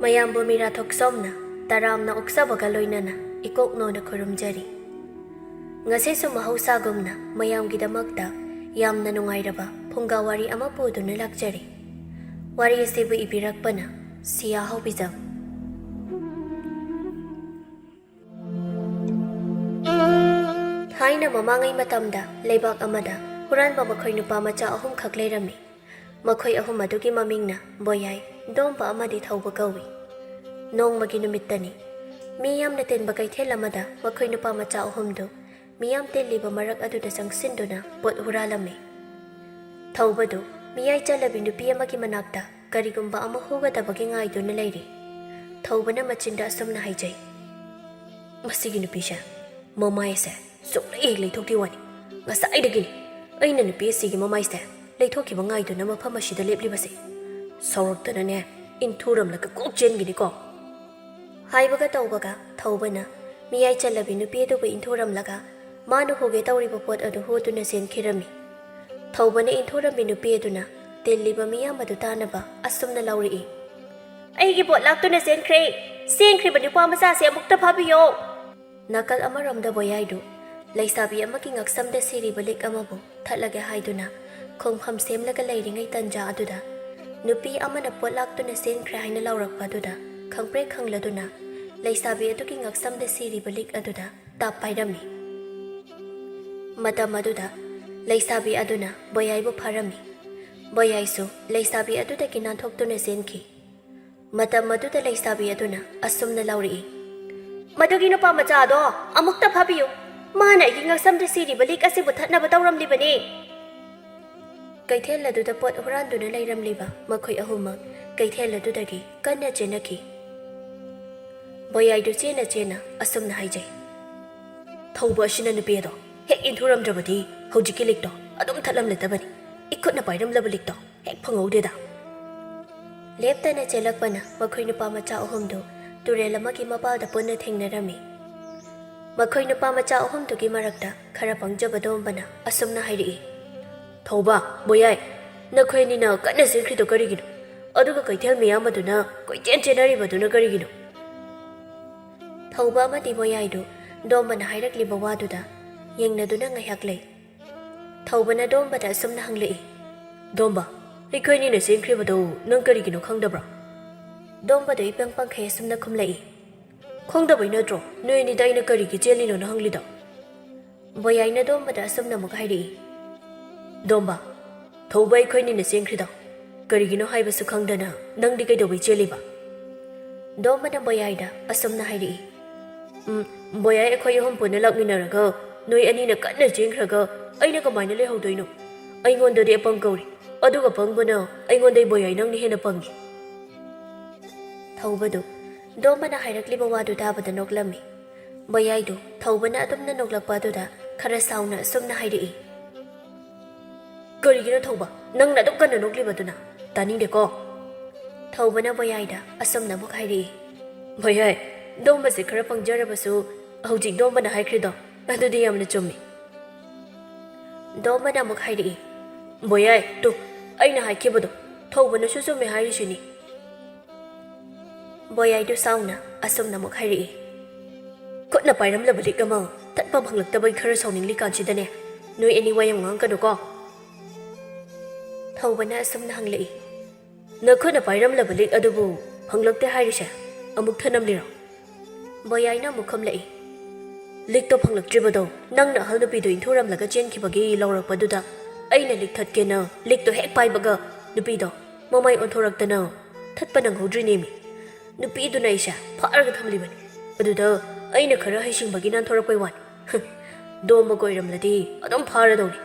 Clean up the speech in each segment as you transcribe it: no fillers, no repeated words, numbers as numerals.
ꯃꯌꯥꯝꯕꯨ ꯃꯤꯔꯥ ꯊꯣꯛꯆꯣꯝꯅ ꯇꯔꯥꯝꯅ ꯑꯣꯛꯆꯕꯒ ꯂꯣꯏꯅꯅ ꯏꯀꯣꯛꯅꯣꯅ ꯈꯨꯔꯨꯝꯖꯔꯤ꯫ ꯉꯁꯤꯁꯨ ꯃꯍꯧꯁꯥꯒꯨꯝꯅ ꯃꯌꯥꯝꯒꯤꯗꯃꯛꯇ ꯌꯥꯝꯅ ꯅꯨꯡꯉꯥꯏꯔꯕ ꯐꯨꯡꯒꯥ ꯋꯥꯔꯤ ꯑꯃ ꯄꯨꯗꯨꯅ ꯂꯥꯛꯆꯔꯤ꯫ ꯋꯥꯔꯤ ꯑꯁꯤꯕꯨ ꯏꯕꯤꯔꯛꯄꯅ ꯁꯤꯌꯥ ꯍꯥꯎꯕꯤꯖꯝ꯫ ꯊꯥꯏꯅ ꯃꯃꯥꯡꯉꯩ ꯃꯇꯝꯗ ꯂꯩꯕꯥꯛ ꯑꯃꯗ ꯍꯨꯔꯥꯟꯕ ꯃꯈꯣꯏ ꯅꯨꯄꯥ ꯃꯆꯥ ꯑꯍꯨꯝꯈꯛ ꯂꯩꯔꯝꯃꯤ꯫ ꯃꯈꯣꯏ ꯑꯍꯨꯝ ꯑꯗꯨꯒꯤ ꯃꯃꯤꯡꯅ ꯕꯣꯌꯥꯏ, ꯗꯣꯝꯕ ꯑꯃꯗꯤ ꯊꯧꯕ ꯀꯧꯏ꯫ ꯅꯣꯡꯃꯒꯤ ꯅꯨꯃꯤꯠꯇꯅꯤ꯫ ꯃꯤ ꯌꯥꯝꯅ ꯇꯤꯟꯕ ꯀꯩꯊꯦꯜ ꯑꯃꯗ ꯃꯈꯣꯏ ꯅꯨꯄꯥ ꯃꯆꯥ ꯑꯍꯨꯝꯗꯨ ꯃꯤꯌꯥꯝ ꯇꯤꯜꯂꯤꯕ ꯃꯔꯛ ꯑꯗꯨꯗ ꯆꯪꯁꯤꯟꯗꯨꯅ ꯄꯣꯠ ꯍꯨꯔꯥꯜꯂꯝꯃꯤ꯫ ꯊꯧꯕꯗꯨ ꯃꯤꯌꯥꯏ ꯆꯜꯂꯕꯤ ꯅꯨꯄꯤ ꯑꯃꯒꯤ ꯃꯅꯥꯛꯇ ꯀꯔꯤꯒꯨꯝꯕ ꯑꯃ ꯍꯨꯒꯗꯕꯒꯤ ꯉꯥꯏꯗꯨꯅ ꯂꯩꯔꯤ꯫ ꯊꯧꯕꯅ ꯃꯆꯤꯟꯗ ꯑꯁꯨꯝꯅ ꯍꯥꯏꯖꯩ, "ꯃꯁꯤꯒꯤ ꯅꯨꯄꯤꯁꯦ ꯃꯃꯥꯏꯁꯦ ꯁꯨꯡꯂꯩ ꯍꯦꯛ ꯂꯩꯊꯣꯛꯇꯦ ꯋꯥꯅꯤ꯫ ꯉꯁꯥꯏꯗꯒꯤꯅꯤ ꯑꯩꯅ ꯅꯨꯄꯤ ꯑꯁꯤꯒꯤ ꯃꯃꯥꯏꯁꯦ ꯂꯩꯊꯣꯛꯈꯤꯕ ꯉꯥꯏꯗꯨꯅ ꯃꯐꯝ ꯑꯁꯤꯗ ꯂꯦꯞꯂꯤꯕꯁꯦ꯫ ꯁꯥꯎꯔꯛꯇꯅꯅꯦ ꯏꯟꯊꯨꯔꯝꯂꯒ ꯀꯣꯛ ꯆꯦꯟꯒꯤꯅꯤꯀꯣ꯫" ꯍꯥꯏꯕꯒ ꯇꯧꯕꯒ ꯊꯧꯕꯅ ꯃꯤꯌꯥꯏ ꯆꯜꯂꯕꯤ ꯅꯨꯄꯤ ꯑꯗꯨꯕꯨ ꯏꯟꯊꯨꯔꯝꯂꯒ ꯃꯥꯅ ꯍꯨꯒꯦ ꯇꯧꯔꯤꯕ ꯄꯣꯠ ꯑꯗꯨ ꯍꯨꯗꯨꯅ ꯆꯦꯟꯈꯤꯔꯝꯃꯤ꯫ ꯊꯧꯕꯅ ꯏꯟꯊꯨꯔꯝꯕꯤ ꯅꯨꯄꯤ ꯑꯗꯨꯅ ꯇꯤꯜꯂꯤꯕ ꯃꯤꯌꯥꯝ ꯑꯗꯨ ꯇꯥꯅꯕ ꯑꯁꯨꯝꯅ ꯂꯥꯎꯔꯛꯏ, "ꯑꯩꯒꯤ ꯄꯣꯠ ꯂꯥꯛꯇꯨꯅ ꯆꯦꯟꯈ꯭ꯔꯦ꯫ ꯆꯦꯟꯈ꯭ꯔꯤꯕ ꯅꯨꯄꯥ ꯃꯆꯥꯁꯦ ꯑꯃꯨꯛꯇ ꯐꯥꯕꯤꯌꯣ꯫" ꯅꯥꯀꯜ ꯑꯃꯔꯣꯝꯗ ꯕꯣꯌꯥꯏꯗꯨ ꯂꯩꯁꯥꯕꯤ ꯑꯃꯒꯤ ꯉꯛꯁꯝꯗ ꯁꯤꯔꯤꯕ ꯂꯤꯛ ꯑꯃꯕꯨ ꯊꯠꯂꯒꯦ ꯍꯥꯏꯗꯨꯅ ꯈꯣꯡꯐꯝ ꯁꯦꯝꯂꯒ ꯂꯩꯔꯤꯉꯩ ꯇꯟꯖꯥ ꯑꯗꯨꯗ ꯅꯨꯄꯤ ꯑꯃꯅ ꯄꯣꯠ ꯂꯥꯛꯇꯨꯅ ꯆꯦꯟꯈ꯭ꯔꯦ ꯍꯥꯏꯅ ꯂꯥꯎꯔꯛꯄ ꯑꯗꯨꯗ ꯈꯪꯄ꯭ꯔꯦꯛ ꯈꯪꯂꯗꯨꯅ ꯂꯩꯁꯥꯕꯤ ꯑꯗꯨꯒꯤ ꯉꯛꯁꯝꯗ ꯁꯤꯔꯤꯕ ꯂꯤꯛ ꯑꯗꯨꯗ ꯇꯥꯞ ꯄꯥꯏꯔꯝꯃꯤ꯫ ꯃꯇꯝ ꯑꯗꯨꯗ ꯂꯩꯁꯥꯕꯤ ꯑꯗꯨꯅ ꯕꯣꯌꯥꯏꯕꯨ ꯐꯥꯔꯝꯃꯤ꯫ ꯕꯣꯌꯥꯏꯁꯨ ꯂꯩꯁꯥꯕꯤ ꯑꯗꯨꯗꯒꯤ ꯅꯥꯟꯊꯣꯛꯇꯨꯅ ꯆꯦꯟꯈꯤ꯫ ꯃꯇꯝ ꯑꯗꯨꯗ ꯂꯩꯁꯥꯕꯤ ꯑꯗꯨꯅ ꯑꯁꯨꯝꯅ ꯂꯥꯎꯔꯛꯏ, "ꯃꯗꯨꯒꯤ ꯅꯨꯄꯥ ꯃꯆꯥꯗꯣ ꯑꯃꯨꯛꯇ ꯐꯥꯕꯤꯌꯨ꯫ ꯃꯥꯅ ꯑꯩꯒꯤ ꯉꯛꯁꯝꯗ ꯁꯤꯔꯤꯕ ꯂꯤꯛ ꯑꯁꯤꯕꯨ ꯊꯠꯅꯕ ꯇꯧꯔꯝꯂꯤꯕꯅꯤ꯫" ꯀꯩꯊꯦꯜ ꯑꯗꯨꯗ ꯄꯣꯠ ꯍꯨꯔꯥꯟꯗꯨꯅ ꯂꯩꯔꯝꯂꯤꯕ ꯃꯈꯣꯏ ꯑꯍꯨꯝꯃꯛ ꯀꯩꯊꯦꯜ ꯑꯗꯨꯗꯒꯤ ꯀꯟꯅ ꯆꯦꯟꯅꯈꯤ꯫ ꯕꯣꯌꯥꯏꯗꯨ ꯆꯦꯟꯅ ꯆꯦꯟꯅ ꯑꯁꯨꯝꯅ ꯍꯥꯏꯖꯩ, "ꯊꯧꯕ ꯑꯁꯤꯅ ꯅꯨꯄꯤ ꯑꯗꯣ ꯍꯦꯛ ꯏꯟꯊꯨꯔꯝꯗ꯭ꯔꯕꯗꯤ ꯍꯧꯖꯤꯛꯀꯤ ꯂꯤꯛꯇꯣ ꯑꯗꯨꯝ ꯊꯠꯂꯝꯂꯗꯕꯅꯤ꯫ ꯏꯈꯨꯠꯅ ꯄꯥꯏꯔꯝꯂꯕ ꯂꯤꯛꯇꯣ ꯍꯦꯛ ꯐꯪꯍꯧꯗꯦꯗ꯫" ꯂꯦꯞꯇꯅ ꯆꯦꯜꯂꯛꯄꯅ ꯃꯈꯣꯏ ꯅꯨꯄꯥ ꯃꯆꯥ ꯑꯍꯨꯝꯗꯨ ꯇꯨꯔꯦꯜ ꯑꯃꯒꯤ ꯃꯄꯥꯜꯗ ꯄꯨꯟꯅ ꯊꯦꯡꯅꯔꯝꯃꯤ꯫ ꯃꯈꯣꯏ ꯅꯨꯄꯥ ꯃꯆꯥ ꯑꯍꯨꯝꯗꯨꯒꯤ ꯃꯔꯛꯇ ꯈꯔ ꯄꯪꯖꯕ ꯗꯣꯝꯕꯅ ꯑꯁꯨꯝꯅ ꯍꯥꯏꯔꯛꯏ, "ꯊꯧꯕ, ꯕꯣꯌꯥꯏ, ꯅꯈꯣꯏ ꯑꯅꯤꯅ ꯀꯟꯅ ꯆꯦꯟꯈ꯭ꯔꯤꯗꯣ ꯀꯔꯤꯒꯤꯅꯣ? ꯑꯗꯨꯒ ꯀꯩꯊꯦꯜ ꯃꯤꯌꯥꯝ ꯑꯗꯨꯅ ꯀꯣꯏꯆꯦꯟ ꯆꯦꯟꯅꯔꯤꯕꯗꯨꯅ ꯀꯔꯤꯒꯤꯅꯣ?" ꯊꯧꯕ ꯑꯃꯗꯤ ꯕꯣꯌꯥꯏꯗꯨ ꯗꯣꯝꯕꯅ ꯍꯥꯏꯔꯛꯂꯤꯕ ꯋꯥꯗꯨꯗ ꯌꯦꯡꯅꯗꯨꯅ ꯉꯥꯏꯍꯥꯛ ꯂꯩ꯫ ꯊꯧꯕꯅ ꯗꯣꯝꯕꯗ ꯑꯁꯨꯝꯅ ꯍꯪꯂꯛꯏ, "ꯗꯣꯝꯕ, ꯑꯩꯈꯣꯏ ꯑꯅꯤꯅ ꯆꯦꯟꯈ꯭ꯔꯤꯕꯗꯣ ꯅꯪ ꯀꯔꯤꯒꯤꯅꯣ ꯈꯪꯗꯕ꯭ꯔꯥ?" ꯗꯣꯝꯕꯗꯨ ꯏꯄꯪ ꯄꯪꯈꯩ ꯑꯁꯨꯝꯅ ꯈꯨꯝꯂꯛꯏ, "ꯈꯪꯗꯕꯩ ꯅꯠꯇ꯭ꯔꯣ ꯅꯣꯏ ꯑꯅꯤꯗ ꯑꯩꯅ ꯀꯔꯤꯒꯤ ꯆꯦꯜꯂꯤꯅꯣꯅ ꯍꯪꯂꯤꯗꯣ?" ꯕꯣꯌꯥꯏꯅ ꯗꯣꯝꯕꯗ ꯑꯁꯨꯝꯅ ꯑꯃꯨꯛ ꯍꯥꯏꯔꯛꯏ, "ꯗꯣꯝꯕ, ꯊꯧꯕ ꯑꯩꯈꯣꯏ ꯑꯅꯤꯅ ꯆꯦꯟꯈ꯭ꯔꯤꯗꯣ ꯀꯔꯤꯒꯤꯅꯣ ꯍꯥꯏꯕꯁꯨ ꯈꯪꯗꯅ ꯅꯪꯗꯤ ꯀꯩꯗꯧꯕꯩ ꯆꯦꯜꯂꯤꯕ?" ꯗꯣꯝꯕꯅ ꯕꯣꯌꯥꯏꯗ ꯑꯁꯨꯝꯅ ꯍꯥꯏꯔꯛꯏ, "ꯕꯣꯌꯥꯏ, ꯑꯩꯈꯣꯏ ꯑꯍꯨꯝ ꯄꯨꯟꯅ ꯂꯥꯛꯃꯤꯟꯅꯔꯒ ꯅꯣꯏ ꯑꯅꯤꯅ ꯀꯟꯅ ꯆꯦꯟꯈ꯭ꯔꯒ ꯑꯩꯅ ꯀꯃꯥꯏꯅ ꯂꯩꯍꯧꯗꯣꯏꯅꯣ? ꯑꯩꯉꯣꯟꯗꯗꯤ ꯑꯄꯪ ꯀꯧꯔꯤ, ꯑꯗꯨꯒ ꯄꯪꯕꯅ ꯑꯩꯉꯣꯟꯗꯩ ꯕꯣꯌꯥꯏ ꯅꯪꯅ ꯍꯦꯟꯅ ꯄꯪꯉꯤ." ꯊꯧꯕꯗꯨ ꯗꯣꯝꯕꯅ ꯍꯥꯏꯔꯛꯂꯤꯕ ꯋꯥꯗꯨ ꯇꯥꯕꯗ ꯅꯣꯛꯂꯝꯃꯤ꯫ ꯕꯣꯌꯥꯏꯗꯨ ꯊꯧꯕꯅ ꯑꯗꯨꯝꯅ ꯅꯣꯛꯂꯛꯄ ꯑꯗꯨꯗ ꯈꯔ ꯁꯥꯎꯅ ꯑꯁꯨꯝꯅ ꯍꯥꯏꯔꯛꯏ, "ꯀꯔꯤꯒꯤꯅꯣ ꯊꯧꯕ, ꯅꯪꯅ ꯑꯗꯨꯛ ꯀꯟꯅ ꯅꯣꯛꯂꯤꯕꯗꯨꯅ? ꯇꯥꯅꯤꯡꯗꯦꯀꯣ." ꯊꯧꯕꯅ ꯕꯣꯌꯥꯏꯗ ꯑꯁꯨꯝꯅ ꯑꯃꯨꯛ ꯍꯥꯏꯔꯛꯏ, "ꯕꯣꯌꯥꯏ, ꯗꯣꯝꯕꯁꯦ ꯈꯔ ꯄꯪꯖꯔꯕꯁꯨ ꯍꯧꯖꯤꯛ ꯗꯣꯝꯕꯅ ꯍꯥꯏꯈ꯭ꯔꯤꯗꯣ ꯑꯗꯨꯗꯤ ꯌꯥꯝꯅ ꯆꯨꯝꯃꯤ." ꯗꯣꯝꯕꯅ ꯑꯃꯨꯛ ꯍꯥꯏꯔꯛꯏ, "ꯕꯣꯌꯥꯏ, ꯇꯨ ꯑꯩꯅ ꯍꯥꯏꯈꯤꯕꯗꯣ ꯊꯧꯕꯅꯁꯨ ꯆꯨꯝꯃꯦ ꯍꯥꯏꯔꯤꯁꯤꯅꯤ." ꯕꯣꯌꯥꯏꯗꯨ ꯁꯥꯎꯅ ꯑꯁꯨꯝꯅ ꯑꯃꯨꯛ ꯍꯥꯏꯔꯛꯏ, "ꯈꯨꯠꯅ ꯄꯥꯏꯔꯝꯂꯕ ꯂꯤꯛ ꯑꯃ ꯊꯠꯄ ꯐꯪꯂꯛꯇꯕꯩ ꯈꯔ ꯁꯥꯎꯅꯤꯡꯂꯤꯀꯥꯟꯁꯤꯗꯅꯦ ꯅꯣꯏ ꯑꯅꯤ ꯋꯥ ꯌꯥꯝ ꯉꯥꯡꯀꯅꯨꯀꯣ." ꯊꯧꯕꯅ ꯑꯁꯨꯝꯅ ꯍꯪꯂꯛꯏ, "ꯅꯈꯨꯠꯅ ꯄꯥꯏꯔꯝꯂꯕ ꯂꯤꯛ ꯑꯗꯨꯕꯨ ꯐꯪꯂꯛꯇꯦ ꯍꯥꯏꯔꯤꯁꯦ ꯑꯃꯨꯛ ꯊꯅꯝꯂꯤꯔꯣ?" ꯕꯣꯌꯥꯏꯅ ꯑꯃꯨꯛ ꯈꯨꯝꯂꯛꯏ, "ꯂꯤꯛꯇꯣ ꯐꯪꯂꯛꯇ꯭ꯔꯤꯕꯗꯣ ꯅꯪꯅ ꯑꯍꯜ ꯅꯨꯄꯤꯗꯨ ꯏꯟꯊꯨꯔꯝꯂꯒ ꯆꯦꯟꯈꯤꯕꯒꯤ ꯂꯧꯔꯛꯄꯗꯨꯗ ꯑꯩꯅ ꯂꯤꯛ ꯊꯠꯀꯦꯅ ꯂꯤꯛꯇꯣ ꯍꯦꯛ ꯄꯥꯏꯕꯒ ꯅꯨꯄꯤꯗꯣ ꯃꯃꯥꯏ ꯑꯣꯟꯊꯣꯔꯛꯇꯅ ꯊꯠꯄ ꯅꯪꯍꯧꯗ꯭ꯔꯤꯅꯦꯃꯤ꯫ ꯅꯨꯄꯤꯗꯨꯅ ꯑꯩꯁꯦ ꯐꯥꯔꯒ ꯊꯝꯂꯤꯕꯅꯤ, ꯑꯗꯨꯗ ꯑꯩꯅ ꯈꯔ ꯍꯩꯁꯤꯡꯕꯒꯤ ꯅꯥꯟꯊꯣꯔꯛꯄꯩ ꯋꯥꯅꯤ꯫ ꯗꯣꯝꯕꯒ ꯑꯣꯏꯔꯝꯂꯗꯤ ꯑꯗꯨꯝ ꯐꯥꯔꯗꯧꯅꯤ."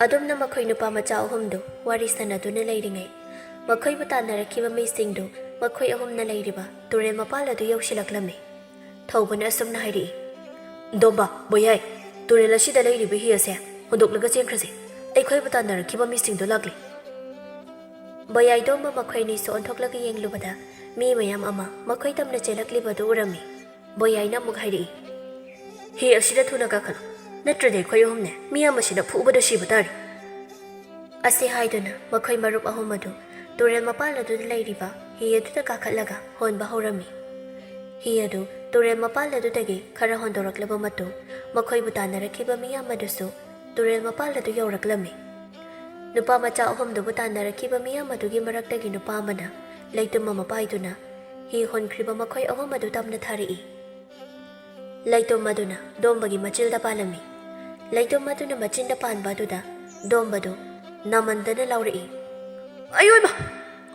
ꯑꯗꯨꯝꯅ ꯃꯈꯣꯏ ꯅꯨꯄꯥ ꯃꯆꯥ ꯑꯍꯨꯝꯗꯨ ꯋꯥꯔꯤ ꯁꯥꯟꯅꯗꯨꯅ ꯂꯩꯔꯤꯉꯩ ꯃꯈꯣꯏꯕꯨ ꯇꯥꯟꯅꯔꯛꯈꯤꯕ ꯃꯤꯁꯤꯡꯗꯨ ꯃꯈꯣꯏ ꯑꯍꯨꯝꯅ ꯂꯩꯔꯤꯕ ꯇꯨꯔꯦꯜ ꯃꯄꯥꯜ ꯑꯗꯨ ꯌꯧꯁꯤꯜꯂꯛꯂꯝꯃꯤ꯫ ꯊꯧꯕꯅ ꯑꯁꯨꯝꯅ ꯍꯥꯏꯔꯛꯏ, "ꯗꯣꯝꯕ, ꯕꯣꯌꯥꯏ, ꯇꯨꯔꯦꯜ ꯑꯁꯤꯗ ꯂꯩꯔꯤꯕ ꯍꯤ ꯑꯁꯦ ꯍꯨꯟꯗꯣꯛꯂꯒ ꯆꯦꯟꯈ꯭ꯔꯁꯤ꯫ ꯑꯩꯈꯣꯏꯕꯨ ꯇꯥꯟꯅꯔꯛꯈꯤꯕ ꯃꯤꯁꯤꯡꯗꯨ ꯂꯥꯛꯂꯤ." ꯕꯣꯌꯥꯏ ꯗꯣꯝꯕ ꯃꯈꯣꯏ ꯑꯅꯤꯁꯨ ꯑꯣꯟꯊꯣꯛꯂꯒ ꯌꯦꯡꯂꯨꯕꯗ ꯃꯤ ꯃꯌꯥꯝ ꯑꯃ ꯃꯈꯣꯏ ꯇꯝꯅ ꯆꯦꯜꯂꯛꯂꯤꯕꯗꯨ ꯎꯔꯝꯃꯤ꯫ ꯕꯣꯌꯥꯏꯅ ꯑꯃꯨꯛ ꯍꯥꯏꯔꯛꯏ, "ꯍꯤ ꯑꯁꯤꯗ ꯊꯨꯅ ꯀꯥꯈꯠꯂꯨ, ꯅꯠꯇ꯭ꯔꯗꯤ ꯑꯩꯈꯣꯏ ꯑꯍꯨꯝꯅꯦ ꯃꯤꯌꯥꯝ ꯑꯁꯤꯅ ꯐꯨꯕꯗ ꯁꯤꯕ ꯇꯥꯔꯤ." ꯑꯁꯤ ꯍꯥꯏꯗꯨꯅ ꯃꯈꯣꯏ ꯃꯔꯨꯞ ꯑꯍꯨꯝ ꯑꯗꯨ ꯇꯨꯔꯦꯜ ꯃꯄꯥꯜ ꯑꯗꯨꯗ ꯂꯩꯔꯤꯕ ꯍꯤ ꯑꯗꯨꯗ ꯀꯥꯈꯠꯂꯒ ꯍꯣꯟꯕ ꯍꯧꯔꯝꯃꯤ꯫ ꯍꯤ ꯑꯗꯨ ꯇꯨꯔꯦꯜ ꯃꯄꯥꯟ ꯑꯗꯨꯗꯒꯤ ꯈꯔ ꯍꯣꯟꯗꯣꯔꯛꯂꯕ ꯃꯇꯨꯡ ꯃꯈꯣꯏꯕꯨ ꯇꯥꯟꯅꯔꯛꯈꯤꯕ ꯃꯤꯌꯥꯝ ꯑꯗꯨꯁꯨ ꯇꯨꯔꯦꯜ ꯃꯄꯥꯟ ꯑꯗꯨ ꯌꯧꯔꯛꯂꯝꯃꯤ꯫ ꯅꯨꯄꯥ ꯃꯆꯥ ꯑꯍꯨꯝꯗꯨꯕꯨ ꯇꯥꯟꯅꯔꯛꯈꯤꯕ ꯃꯤꯌꯥꯝ ꯑꯗꯨꯒꯤ ꯃꯔꯛꯇꯒꯤ ꯅꯨꯄꯥ ꯑꯃꯅ ꯂꯩꯇꯨꯝ ꯑꯃ ꯄꯥꯏꯗꯨꯅ ꯍꯤ ꯍꯣꯟꯈ꯭ꯔꯤꯕ ꯃꯈꯣꯏ ꯑꯍꯨꯝ ꯑꯗꯨ ꯇꯞꯅ ꯊꯥꯔꯛꯏ꯫ ꯂꯩꯇꯨꯝ ꯑꯗꯨꯅ ꯗꯣꯝꯕꯒꯤ ꯃꯆꯤꯜꯗ ꯄꯥꯜꯂꯝꯃꯤ꯫ ꯂꯩꯇꯨꯝ ꯑꯗꯨꯅ ꯃꯆꯤꯟꯗ ꯄꯥꯟꯕ ꯑꯗꯨꯗ ꯗꯣꯝꯕꯗꯨ ꯅꯥꯃꯟꯗꯅ ꯂꯥꯎꯔꯛꯏ꯫ "ꯑꯌꯣꯏꯃ!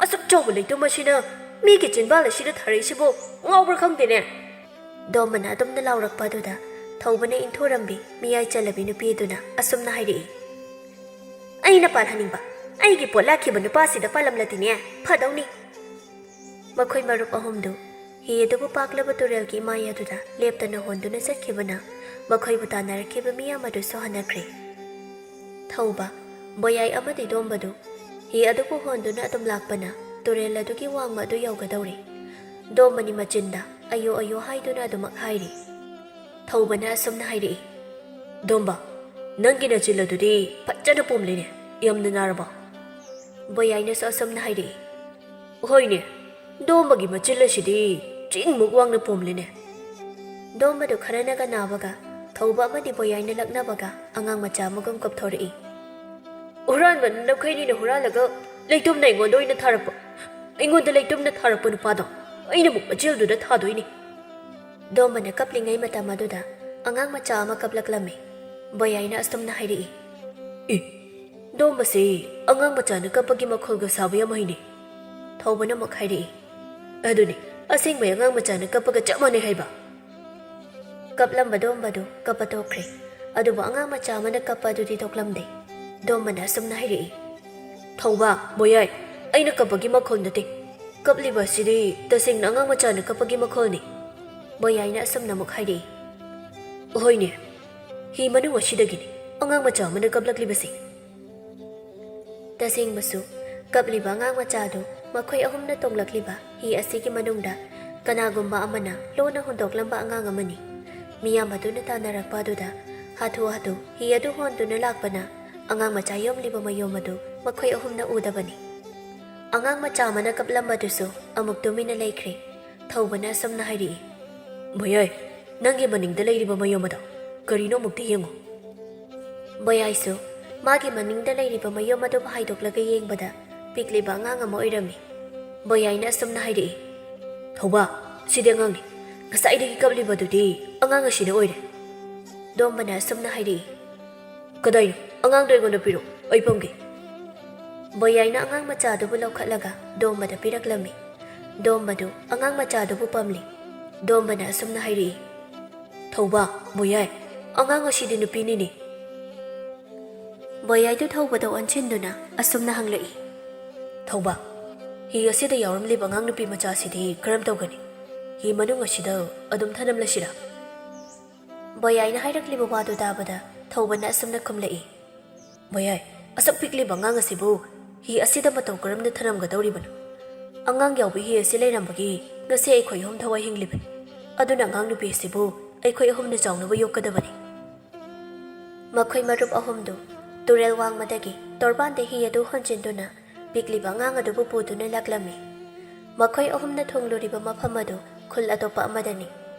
ꯑꯁꯨꯛ ꯆꯥꯎꯕ ꯂꯩꯇꯨꯝ ꯑꯁꯤꯅ ꯃꯤꯒꯤ ꯆꯤꯟꯕꯥꯜ ꯑꯁꯤꯗ ꯊꯥꯔꯛꯏꯁꯤꯕꯨ ꯉꯥꯎꯕ꯭ꯔꯥ ꯈꯪꯗꯦꯅꯦ!" ꯗꯣꯝꯕꯅ ꯑꯗꯨꯝꯅ ꯂꯥꯎꯔꯛꯄ ꯑꯗꯨꯗ ꯊꯧꯕꯅ ꯏꯟꯊꯨꯔꯝꯕꯤ ꯃꯤꯌꯥꯏ ꯆꯜꯂꯕꯤ ꯅꯨꯄꯤ ꯑꯗꯨꯅ ꯑꯁꯨꯝꯅ ꯍꯥꯏꯔꯛꯏ꯫ "ꯑꯩꯅ ꯄꯥꯜꯍꯟꯅꯤꯡꯕ ꯑꯩꯒꯤ ꯄꯣꯠ ꯂꯥꯛꯈꯤꯕ ꯅꯨꯄꯥꯁꯤꯗ ꯄꯥꯜꯂꯝꯂꯗꯤꯅꯦ ꯐꯗꯧꯅꯤ." ꯃꯈꯣꯏ ꯃꯔꯨꯞ ꯑꯍꯨꯝꯗꯨ ꯍꯤ ꯑꯗꯨꯕꯨ ꯄꯥꯛꯂꯕ ꯇꯨꯔꯦꯜꯒꯤ ꯏꯃꯥꯏ ꯑꯗꯨꯗ ꯂꯦꯞꯇꯅ ꯍꯣꯟꯗꯨꯅ ꯆꯠꯈꯤꯕꯅ ꯃꯈꯣꯏꯕꯨ ꯇꯥꯟꯅꯔꯛꯈꯤꯕ ꯃꯤꯌꯥꯝ ꯑꯗꯨꯁꯨ ꯍꯟꯅꯈ꯭ꯔꯦ꯫ ꯊꯧꯕ, ꯕꯣꯌꯥꯏ ꯑꯃꯗꯤ ꯗꯣꯝꯕꯗꯨ ꯍꯤ ꯑꯗꯨꯕꯨ ꯍꯣꯟꯗꯨꯅ ꯑꯗꯨꯝ ꯂꯥꯛꯄꯅ ꯇꯨꯔꯦꯜ ꯑꯗꯨꯒꯤ ꯋꯥꯡꯃ ꯑꯗꯨ ꯌꯧꯒꯗꯧꯔꯦ꯫ ꯗꯣꯝꯕꯅꯤ ꯃꯆꯤꯟꯗ ꯑꯌꯣ ꯑꯌꯣ ꯍꯥꯏꯗꯨꯅ ꯑꯗꯨꯃꯛ ꯍꯥꯏꯔꯤ꯫ ꯊꯧꯕꯅ ꯑꯁꯨꯝꯅ ꯍꯥꯏꯔꯛꯏ꯫ "ꯗꯣꯝꯕ, ꯅꯪꯒꯤ ꯅꯆꯤꯜ ꯑꯗꯨꯗꯤ ꯐꯖꯅ ꯄꯣꯝꯂꯤꯅꯦ, ꯌꯥꯝꯅ ꯅꯥꯔꯕ?" ꯕꯣꯌꯥꯏꯅꯁꯨ ꯑꯁꯨꯝꯅ ꯍꯥꯏꯔꯛꯏ꯫ "ꯍꯣꯏꯅꯦ, ꯗꯣꯝꯕꯒꯤ ꯃꯆꯤꯜ ꯑꯁꯤꯗꯤ ꯆꯤꯡꯃꯨꯛ ꯋꯥꯡꯅ ꯄꯣꯝꯂꯤꯅꯦ." ꯗꯣꯝꯕꯗꯨ ꯈꯔꯅꯒ ꯅꯥꯕꯒ ꯊꯧꯕ ꯑꯃꯗꯤ ꯕꯣꯌꯥꯏꯅ ꯂꯛꯅꯕꯒ ꯑꯉꯥꯡ ꯃꯆꯥ ꯑꯃꯒꯨꯝ ꯀꯞꯊꯣꯔꯛꯏ꯫ "ꯍꯨꯔꯥꯟꯕꯅ ꯅꯈꯣꯏꯅꯤꯅ ꯍꯨꯔꯥꯜꯂꯒ ꯂꯩꯇꯨꯝꯅ ꯑꯩꯉꯣꯟꯗ ꯑꯣꯏꯅ ꯊꯥꯔꯛꯄ, ꯑꯩꯉꯣꯟꯗ ꯂꯩꯇꯨꯝꯅ ꯊꯥꯔꯛꯄ ꯅꯨꯄꯥꯗꯣ ꯑꯩꯅꯃꯨꯛ ꯃꯆꯤꯜꯗꯨꯗ ꯊꯥꯗꯣꯏꯅꯤ." ꯗꯣꯝꯕꯅ ꯀꯞꯂꯤꯉꯩ ꯃꯇꯝ ꯑꯗꯨꯗ ꯑꯉꯥꯡ ꯃꯆꯥ ꯑꯃ ꯀꯞꯂꯛꯂꯝꯃꯤ꯫ ꯕꯣꯌꯥꯏꯅ ꯑꯁꯨꯝꯅ ꯍꯥꯏꯔꯛꯏ꯫ "ꯏ, ꯗꯣꯝꯕꯁꯤ ꯑꯉꯥꯡ ꯃꯆꯥꯅ ꯀꯞꯄꯒꯤ ꯃꯈꯣꯜꯒ ꯁꯥꯕ ꯌꯥꯝ ꯍꯩꯅꯦ." ꯊꯧꯕꯅ ꯑꯃꯨꯛ ꯍꯥꯏꯔꯛꯏ꯫ "ꯑꯗꯨꯅꯤ, ꯑꯁꯦꯡꯕꯩ ꯑꯉꯥꯡ ꯃꯆꯥꯅ ꯀꯞꯄꯒ ꯆꯞ ꯃꯥꯟꯅꯩ ꯍꯥꯏꯕ." ꯀꯞꯂꯝꯕ ꯗꯣꯝꯕꯗꯨ ꯀꯞꯄ ꯇꯣꯛꯈ꯭ꯔꯦ, ꯑꯗꯨꯕꯨ ꯑꯉꯥꯡ ꯃꯆꯥ ꯑꯃꯅ ꯀꯞꯄ ꯑꯗꯨꯗꯤ ꯇꯣꯛꯂꯝꯗꯦ꯫ ꯗꯣꯝꯕꯅ ꯑꯁꯨꯝꯅ ꯍꯥꯏꯔꯛꯏ꯫ "ꯊꯧꯕ, ꯕꯣꯌꯥꯏ, ꯑꯩꯅ ꯀꯞꯄꯒꯤ ꯃꯈꯣꯜ ꯅꯠꯇꯦ, ꯀꯞꯂꯤꯕ ꯑꯁꯤꯗꯤ ꯇꯁꯦꯡꯅ ꯑꯉꯥꯡ ꯃꯆꯥꯅ ꯀꯞꯄꯒꯤ ꯃꯈꯣꯜꯅꯤ." ꯕꯣꯌꯥꯏꯅ ꯑꯁꯨꯝꯅ ꯑꯃꯨꯛ ꯍꯥꯏꯔꯛꯏ꯫ "ꯍꯣꯏꯅꯦ, ꯍꯤ ꯃꯅꯨꯡ ꯑꯁꯤꯗꯒꯤꯅꯤ ꯑꯉꯥꯡ ꯃꯆꯥ ꯑꯃꯅ ꯀꯞꯂꯛꯂꯤꯕꯁꯤ." ꯇꯁꯦꯡꯕꯁꯨ ꯀꯞꯂꯤꯕ ꯑꯉꯥꯡ ꯃꯆꯥꯗꯨ ꯃꯈꯣꯏ ꯑꯍꯨꯝꯅ ꯇꯣꯡꯂꯛꯂꯤꯕ ꯍꯤ ꯑꯁꯤꯒꯤ ꯃꯅꯨꯡꯗ ꯀꯅꯥꯒꯨꯝꯕ ꯑꯃꯅ ꯂꯣꯟꯅ ꯍꯨꯟꯗꯣꯛꯂꯝꯕ ꯑꯉꯥꯡ ꯑꯃꯅꯤ꯫ ꯃꯤꯌꯥꯝ ꯑꯗꯨꯅ ꯇꯥꯟꯅꯔꯛꯄ ꯑꯗꯨꯗ ꯍꯥꯊꯨ ꯍꯥꯊꯨ ꯍꯤ ꯑꯗꯨ ꯍꯣꯟꯗꯨꯅ ꯂꯥꯛꯄꯅ ꯑꯉꯥꯡ ꯃꯆꯥ ꯌꯣꯝꯂꯤꯕ ꯃꯌꯣꯝ ꯑꯗꯨ ꯃꯈꯣꯏ ꯑꯍꯨꯝꯅ ꯎꯗꯕꯅꯤ꯫ ꯑꯉꯥꯡ ꯃꯆꯥ ꯑꯃꯅ ꯀꯞꯂꯝꯕꯗꯨꯁꯨ ꯑꯃꯨꯛ ꯇꯨꯃꯤꯟꯅ ꯂꯩꯈ꯭ꯔꯦ꯫ ꯊꯧꯕꯅ ꯑꯁꯨꯝꯅ ꯍꯥꯏꯔꯛꯏ꯫ "ꯕꯣꯌꯥꯏ, ꯅꯪꯒꯤ ꯃꯅꯤꯡꯗ ꯂꯩꯔꯤꯕ ꯃꯌꯣꯝ ꯑꯗꯣ ꯀꯔꯤꯅꯣ ꯑꯃꯨꯛꯇ ꯌꯦꯡꯉꯨ." ꯕꯣꯌꯥꯏꯁꯨ ꯃꯥꯒꯤ ꯃꯅꯤꯡꯗ ꯂꯩꯔꯤꯕ ꯃꯌꯣꯝ ꯑꯗꯨꯕꯨ ꯍꯥꯏꯗꯣꯛꯂꯒ ꯌꯦꯡꯕꯗ ꯄꯤꯛꯂꯤꯕ ꯑꯉꯥꯡ ꯑꯃ ꯑꯣꯏꯔꯝꯃꯤ꯫ ꯕꯣꯌꯥꯏꯅ ꯑꯁꯨꯝꯅ ꯍꯥꯏꯔꯛꯏ꯫ "ꯊꯧꯕ, ꯁꯤꯗꯤ ꯑꯉꯥꯡꯅꯤ, ꯉꯁꯥꯏꯗꯒꯤ ꯀꯞꯂꯤꯕꯗꯨꯗꯤ ꯑꯉꯥꯡ ꯑꯁꯤꯅ ꯑꯣꯏꯔꯦ." ꯗꯣꯝꯕꯅ ꯑꯁꯨꯝꯅ ꯍꯥꯏꯔꯛꯏ꯫ "ꯀꯗꯥꯏꯅꯣ? ꯑꯉꯥꯡꯗꯣ ꯑꯩꯉꯣꯟꯗ ꯄꯤꯔꯛꯎ, ꯑꯩ ꯄꯝꯒꯦ." ꯕꯣꯌꯥꯏꯅ ꯑꯉꯥꯡ ꯃꯆꯥꯗꯨꯕꯨ ꯂꯧꯈꯠꯂꯒ ꯗꯣꯝꯕꯗ ꯄꯤꯔꯛꯂꯝꯃꯤ꯫ ꯗꯣꯝꯕꯗꯨ ꯑꯉꯥꯡ ꯃꯆꯥꯗꯨꯕꯨ ꯄꯝꯂꯤ꯫ ꯗꯣꯝꯕꯅ ꯑꯁꯨꯝꯅ ꯍꯥꯏꯔꯛꯏ꯫ "ꯊꯧꯕ, ꯕꯣꯌꯥꯏ, ꯑꯉꯥꯡ ꯑꯁꯤꯗꯤ ꯅꯨꯄꯤꯅꯤꯅꯦ." ꯕꯣꯌꯥꯏꯗꯨ ꯊꯧꯕꯗ ꯑꯣꯟꯁꯤꯟꯗꯨꯅ ꯑꯁꯨꯝꯅ ꯍꯪꯂꯛꯏ꯫ "ꯊꯧꯕ, ꯍꯤ ꯑꯁꯤꯗ ꯌꯥꯎꯔꯝꯂꯤꯕ ꯑꯉꯥꯡ ꯅꯨꯄꯤ ꯃꯆꯥꯁꯤꯗꯤ ꯀꯔꯝ ꯇꯧꯒꯅꯤ? ꯍꯤ ꯃꯅꯨꯡ ꯑꯁꯤꯗ ꯑꯗꯨꯝ ꯊꯅꯝꯂꯁꯤꯔꯥ?" ꯕꯣꯌꯥꯏꯅ ꯍꯥꯏꯔꯛꯂꯤꯕ ꯋꯥꯗꯨ ꯇꯥꯕꯗ ꯊꯧꯕꯅ ꯑꯁꯨꯝꯅ ꯈꯨꯝꯂꯛꯏ꯫ "ꯕꯣꯌꯥꯏ, ꯑꯁꯨꯛ ꯄꯤꯛꯂꯤꯕ ꯑꯉꯥꯡ ꯑꯁꯤꯕꯨ ꯍꯤ ꯑꯁꯤꯗ ꯃꯇꯧ ꯀꯔꯝꯅ ꯊꯅꯝꯒꯗꯧꯔꯤꯕꯅꯣ? ꯑꯉꯥꯡ ꯌꯥꯎꯕ ꯍꯤ ꯑꯁꯤ ꯂꯩꯔꯝꯕꯒꯤ ꯉꯁꯤ ꯑꯩꯈꯣꯏ ꯑꯍꯨꯝ ꯊꯋꯥꯏ ꯍꯤꯡꯂꯤꯕꯅꯤ, ꯑꯗꯨꯅ ꯑꯉꯥꯡ ꯅꯨꯄꯤ ꯑꯁꯤꯕꯨ ꯑꯩꯈꯣꯏ ꯑꯍꯨꯝꯅ ꯆꯥꯎꯅꯕ ꯌꯣꯛꯀꯗꯕꯅꯤ." ꯃꯈꯣꯏ ꯃꯔꯨꯞ ꯑꯍꯨꯝꯗꯨ ꯇꯨꯔꯦꯜ ꯋꯥꯡꯃꯗꯒꯤ ꯇꯣꯔꯕꯥꯟꯗ ꯍꯤ ꯑꯗꯨ ꯍꯣꯟꯖꯤꯟꯗꯨꯅ ꯄꯤꯛꯂꯤꯕ ꯑꯉꯥꯡ ꯑꯗꯨꯕꯨ ꯄꯨꯗꯨꯅ ꯂꯥꯛꯂꯝꯃꯤ꯫ ꯃꯈꯣꯏ ꯑꯍꯨꯝꯅ ꯊꯨꯡꯂꯨꯔꯤꯕ ꯃꯐꯝ ꯑꯗꯨ ꯈꯨꯜ ꯑꯇꯣꯞꯄ ꯑꯃꯗꯅꯤ꯫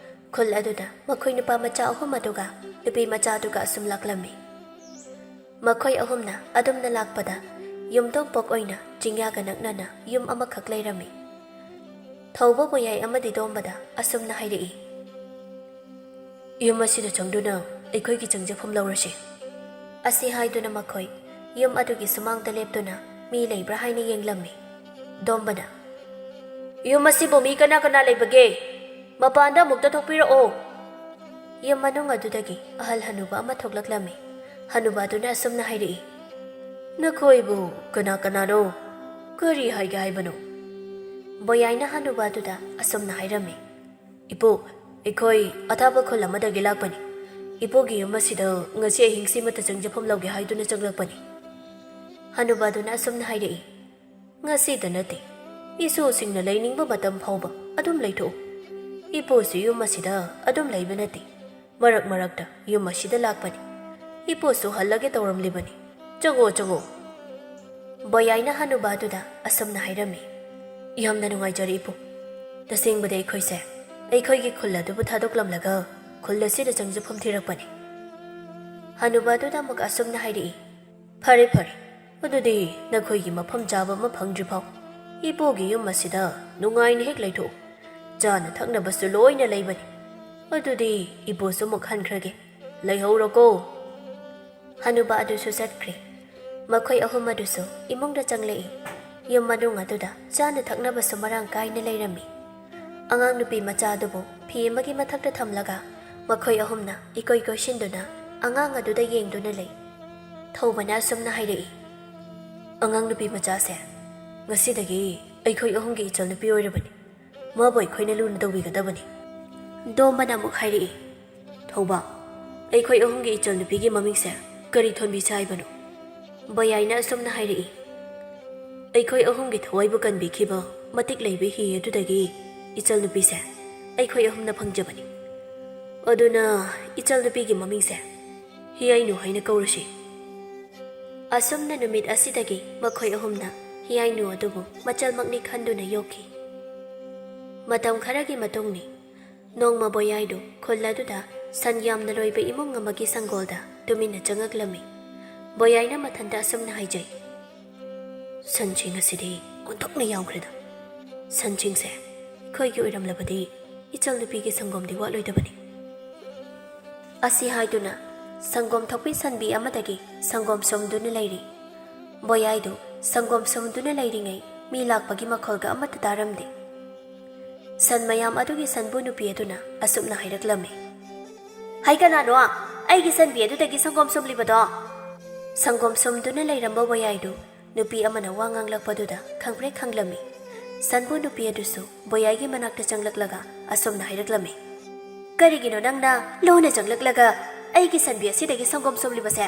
ꯈꯨꯜ ꯑꯗꯨꯗ ꯃꯈꯣꯏ ꯅꯨꯄꯥ ꯃꯆꯥ ꯑꯍꯨꯝ ꯑꯗꯨꯒ ꯅꯨꯄꯤ ꯃꯆꯥꯗꯨꯒ ꯑꯁꯨꯝ ꯂꯥꯛꯂꯝꯃꯤ꯫ ꯃꯈꯣꯏ ꯑꯍꯨꯝꯅ ꯑꯗꯨꯝꯅ ꯂꯥꯛꯄꯗ ꯌꯨꯝꯊꯣꯡꯄꯣꯛ ꯑꯣꯏꯅ ꯆꯤꯡꯌꯥꯒ ꯅꯛꯅꯅ ꯌꯨꯝ ꯑꯃꯈꯛ ꯂꯩꯔꯝꯃꯤ꯫ ꯊꯧꯕ, ꯕꯣꯌꯥꯏ ꯑꯃꯗꯤ ꯗꯣꯝꯕꯗ ꯑꯁꯨꯝꯅ ꯍꯥꯏꯔꯛꯏ꯫ "ꯌꯨꯝ ꯑꯁꯤꯗ ꯆꯪꯗꯨꯅ ꯑꯩꯈꯣꯏꯒꯤ ꯆꯪꯖꯐꯝ ꯂꯧꯔꯁꯤ." ꯑꯁꯤ ꯍꯥꯏꯗꯨꯅ ꯃꯈꯣꯏ ꯌꯨꯝ ꯑꯗꯨꯒꯤ ꯁꯨꯃꯥꯡꯗ ꯂꯦꯞꯇꯨꯅ ꯃꯤ ꯂꯩꯕ꯭ꯔꯥ ꯍꯥꯏꯅ ꯌꯦꯡꯂꯝꯃꯤ꯫ ꯗꯣꯝꯕꯅ "ꯌꯨꯝ ꯑꯁꯤꯕꯨ ꯃꯤ ꯀꯅꯥ ꯀꯅꯥ ꯂꯩꯕꯒꯦ? ꯃꯄꯥꯟꯗ ꯑꯃꯨꯛꯇ ꯊꯣꯛꯄꯤꯔꯛꯑꯣ." ꯌꯨꯝ ꯃꯅꯨꯡ ꯑꯗꯨꯗꯒꯤ ꯑꯍꯜ ꯍꯅꯨꯕ ꯑꯃ ꯊꯣꯛꯂꯛꯂꯝꯃꯤ꯫ ꯍꯅꯨꯕ ꯑꯗꯨꯅ ꯑꯁꯨꯝꯅ ꯍꯥꯏꯔꯛꯏ꯫ "ꯅꯈꯣꯏꯕꯨ ꯀꯅꯥ ꯀꯅꯥꯅꯣ? ꯀꯔꯤ ꯍꯥꯏꯒꯦ ꯍꯥꯏꯕꯅꯣ?" ꯕꯣꯌꯥꯏꯅ ꯍꯅꯨꯕ ꯑꯗꯨꯗ ꯑꯁꯨꯝꯅ ꯍꯥꯏꯔꯝꯃꯤ꯫ "ꯏꯄꯨ, ꯑꯩꯈꯣꯏ ꯑꯊꯥꯞꯄ ꯈꯨꯜ ꯑꯃꯗꯒꯤ ꯂꯥꯛꯄꯅꯤ. ꯏꯄꯨꯒꯤ ꯌꯨꯝ ꯑꯁꯤꯗ ꯉꯁꯤ ꯑꯍꯤꯡꯁꯤꯃꯇ ꯆꯪꯖꯐꯝ ꯂꯧꯒꯦ ꯍꯥꯏꯗꯨꯅ ꯆꯪꯂꯛꯄꯅꯤ." ꯍꯅꯨꯕ ꯑꯗꯨꯅ ꯑꯁꯨꯝꯅ ꯍꯥꯏꯔꯛꯏ꯫ "ꯉꯁꯤꯗ ꯅꯠꯇꯦ, ꯏꯁꯨꯁꯤꯡꯅ ꯂꯩꯅꯤꯡꯕ ꯃꯇꯝ ꯐꯥꯎꯕ ꯑꯗꯨꯝ ꯂꯩꯊꯣꯛꯎ. ꯏꯄꯨꯁꯨ ꯌꯨꯝ ꯑꯁꯤꯗ ꯑꯗꯨꯝ ꯂꯩꯕ ꯅꯠꯇꯦ, ꯃꯔꯛ ꯃꯔꯛꯇ ꯌꯨꯝ ꯑꯁꯤꯗ ꯂꯥꯛꯄꯅꯤ. ꯏꯄꯨꯁꯨ ꯍꯜꯂꯒꯦ ꯇꯧꯔꯝꯂꯤꯕꯅꯤ. ꯆꯪꯉꯣ ꯆꯪꯉꯣ." ꯕꯣꯌꯥꯏꯅ ꯍꯅꯨꯕ ꯑꯗꯨꯗ ꯑꯁꯨꯝꯅ ꯍꯥꯏꯔꯝꯃꯤ꯫ ꯌꯥꯝꯅ ꯅꯨꯡꯉꯥꯏꯖꯔꯦ ꯏꯄꯨ ꯇꯁꯦꯡꯕꯗꯤ ꯑꯩꯈꯣꯏꯁꯦ ꯑꯩꯈꯣꯏꯒꯤ ꯈꯨꯜ ꯑꯗꯨꯕꯨ ꯊꯥꯗꯣꯛꯂꯝꯂꯒ ꯈꯨꯜ ꯑꯁꯤꯗ ꯆꯪꯖꯐꯝ ꯊꯤꯔꯛꯄꯅꯤ ꯍꯅꯨꯕ ꯑꯗꯨꯅ ꯑꯃꯨꯛ ꯑꯁꯨꯝꯅ ꯍꯥꯏꯔꯛꯏ ꯐꯔꯦ ꯐꯔꯦ ꯑꯗꯨꯗꯤ ꯅꯈꯣꯏꯒꯤ ꯃꯐꯝ ꯆꯥꯕ ꯑꯃ ꯐꯪꯗ꯭ꯔꯤꯐꯥꯎ ꯏꯄꯨꯒꯤ ꯌꯨꯝ ꯑꯁꯤꯗ ꯅꯨꯡꯉꯥꯏꯅ ꯍꯦꯛ ꯂꯩꯊꯣꯛꯎ ꯆꯥꯅ ꯊꯛꯅꯕꯁꯨ ꯂꯣꯏꯅ ꯂꯩꯕꯅꯤ ꯑꯗꯨꯗꯤ ꯏꯄꯨꯁꯨ ꯑꯃꯨꯛ ꯍꯟꯈ꯭ꯔꯒꯦ ꯂꯩꯍꯧꯔꯣꯀꯣ ꯍꯅꯨꯕ ꯑꯗꯨꯁꯨ ꯆꯠꯈ꯭ꯔꯦ ꯃꯈꯣꯏ ꯑꯍꯨꯝ ꯑꯗꯨꯁꯨ ꯏꯃꯨꯡꯗ ꯆꯪꯂꯛꯏ ꯌꯨꯝ ꯃꯅꯨꯡ ꯑꯗꯨꯗ ꯆꯥꯅ ꯊꯛꯅꯕꯁꯨ ꯃꯔꯥꯡ ꯀꯥꯏꯅ ꯂꯩꯔꯝꯃꯤ ꯑꯉꯥꯡ ꯅꯨꯄꯤ ꯃꯆꯥ ꯑꯗꯨꯕꯨ ꯐꯤ ꯑꯃꯒꯤ ꯃꯊꯛꯇ ꯊꯝꯂꯒ ꯃꯈꯣꯏ ꯑꯍꯨꯝꯅ ꯏꯀꯣꯏ ꯀꯣꯏꯁꯤꯟꯗꯨꯅ ꯑꯉꯥꯡ ꯑꯗꯨꯗ ꯌꯦꯡꯗꯨꯅ ꯂꯩ ꯊꯧꯕꯅ ꯑꯁꯨꯝꯅ ꯍꯥꯏꯔꯛꯏ ꯑꯉꯥꯡ ꯅꯨꯄꯤ ꯃꯆꯥꯁꯦ ꯉꯁꯤꯗꯒꯤ ꯑꯩꯈꯣꯏ ꯑꯍꯨꯝꯒꯤ ꯏꯆꯜꯅꯨꯄꯤ ꯑꯣꯏꯔꯕꯅꯤ ꯃꯥꯕꯨ ꯑꯩꯈꯣꯏꯅ ꯂꯨꯅ ꯇꯧꯕꯤꯒꯗꯕꯅꯤ ꯗꯣꯝꯕꯅ ꯑꯃꯨꯛ ꯍꯥꯏꯔꯛꯏ ꯊꯧꯕ ꯑꯩꯈꯣꯏ ꯑꯍꯨꯝꯒꯤ ꯏꯆꯜꯅꯨꯄꯤꯒꯤ ꯃꯃꯤꯡꯁꯦ ꯀꯔꯤ ꯊꯣꯟꯕꯤꯁꯤ ꯍꯥꯏꯕꯅꯣ ꯕꯣꯌꯥꯏꯅ ꯑꯁꯨꯝꯅ ꯍꯥꯏꯔꯛꯏ ꯑꯩꯈꯣꯏ ꯑꯍꯨꯝꯒꯤ ꯊꯋꯥꯏꯕꯨ ꯀꯟꯕꯤꯈꯤꯕ ꯃꯇꯤꯛ ꯂꯩꯕ ꯍꯤ ꯑꯗꯨꯗꯒꯤ ꯏꯆꯜꯅꯨꯄꯤꯁꯦ ꯑꯩꯈꯣꯏ ꯑꯍꯨꯝꯅ ꯐꯪꯖꯕꯅꯤ ꯑꯗꯨꯅ ꯏꯆꯜꯅꯨꯄꯤꯒꯤ ꯃꯃꯤꯡꯁꯦ ꯍꯤꯌꯥꯏꯅꯨ ꯍꯥꯏꯅ ꯀꯧꯔꯁꯤ ꯑꯁꯨꯝꯅ ꯅꯨꯃꯤꯠ ꯑꯁꯤꯗꯒꯤ ꯃꯈꯣꯏ ꯑꯍꯨꯝꯅ ꯍꯤꯌꯥꯏꯅꯨ ꯑꯗꯨꯕꯨ ꯃꯆꯜꯃꯛꯅꯤ ꯈꯟꯗꯨꯅ ꯌꯣꯛꯈꯤ ꯃꯇꯝ ꯈꯔꯒꯤ ꯃꯇꯨꯡꯅꯤ ꯅꯣꯡꯃ ꯕꯣꯌꯥꯏꯗꯨ ꯈꯨꯜ ꯑꯗꯨꯗ ꯁꯟ ꯌꯥꯝꯅ ꯂꯣꯏꯕ ꯏꯃꯨꯡ ꯑꯃꯒꯤ ꯁꯪꯒꯣꯜꯗ ꯇꯨꯃꯤꯟꯅ ꯆꯪꯉꯛꯂꯝꯃꯤ ꯕꯣꯌꯥꯏꯅ ꯃꯊꯟꯇ ꯑꯁꯨꯝꯅ ꯍꯥꯏꯖꯩ ꯁꯟꯁꯤꯡ ꯑꯁꯤꯗꯤ ꯑꯣꯟꯊꯣꯛꯅ ꯌꯥꯝꯈ꯭ꯔꯦꯗ ꯁꯟꯁꯤꯡꯁꯦ ꯑꯩꯈꯣꯏꯒꯤ ꯑꯣꯏꯔꯝꯂꯕꯗꯤ ꯏꯆꯜꯅꯨꯄꯤꯒꯤ ꯁꯪꯒꯣꯝꯗꯤ ꯋꯥꯠꯂꯣꯏꯗꯕꯅꯤ ꯑꯁꯤ ꯍꯥꯏꯗꯨꯅ ꯁꯪꯒꯣꯝ ꯊꯣꯛꯄꯤ ꯁꯟꯕꯤ ꯑꯃꯗꯒꯤ ꯁꯪꯒꯣꯝ ꯁꯨꯝꯗꯨꯅ ꯂꯩꯔꯤ ꯕꯣꯌꯥꯏꯗꯨ ꯁꯪꯒꯣꯝ ꯁꯨꯝꯗꯨꯅ ꯂꯩꯔꯤꯉꯩ ꯃꯤ ꯂꯥꯛꯄꯒꯤ ꯃꯈꯣꯜꯒ ꯑꯃꯠꯇ ꯇꯥꯔꯝꯗꯦ ꯁꯟ ꯃꯌꯥꯝ ꯑꯗꯨꯒꯤ ꯁꯟꯕꯨ ꯅꯨꯄꯤ ꯑꯗꯨꯅ ꯑꯁꯨꯝꯅ ꯍꯥꯏꯔꯛꯂꯝꯃꯤ ꯍꯩ ꯀꯅꯥꯅꯣ ꯑꯩꯒꯤ ꯁꯟꯕꯤ ꯑꯗꯨꯗꯒꯤ ꯁꯪꯒꯣꯝ ꯁꯨꯝꯂꯤꯕꯗꯣ ꯁꯪꯒꯣꯝ ꯁꯨꯝꯗꯨꯅ ꯂꯩꯔꯝꯕ ꯕꯣꯌꯥꯏꯗꯨ ꯅꯨꯄꯤ ꯑꯃꯅ ꯋꯥ ꯉꯥꯡꯂꯛꯄꯗꯨꯗ ꯈꯪꯄ꯭ꯔꯦꯛ ꯈꯪꯂꯝꯃꯤ ꯁꯟꯕꯨ ꯅꯨꯄꯤ ꯑꯗꯨꯁꯨ ꯕꯣꯌꯥꯏꯒꯤ ꯃꯅꯥꯛꯇ ꯆꯪꯂꯛꯂꯒ ꯑꯁꯨꯝꯅ ꯍꯥꯏꯔꯛꯂꯝꯃꯤ ꯀꯔꯤꯒꯤꯅꯣ ꯅꯪꯅ ꯂꯣꯟꯅ ꯆꯪꯂꯛꯂꯒ ꯑꯩꯒꯤ ꯁꯟꯕꯤ ꯑꯁꯤꯗꯒꯤ ꯁꯪꯒꯣꯝ ꯁꯨꯝꯂꯤꯕꯁꯦ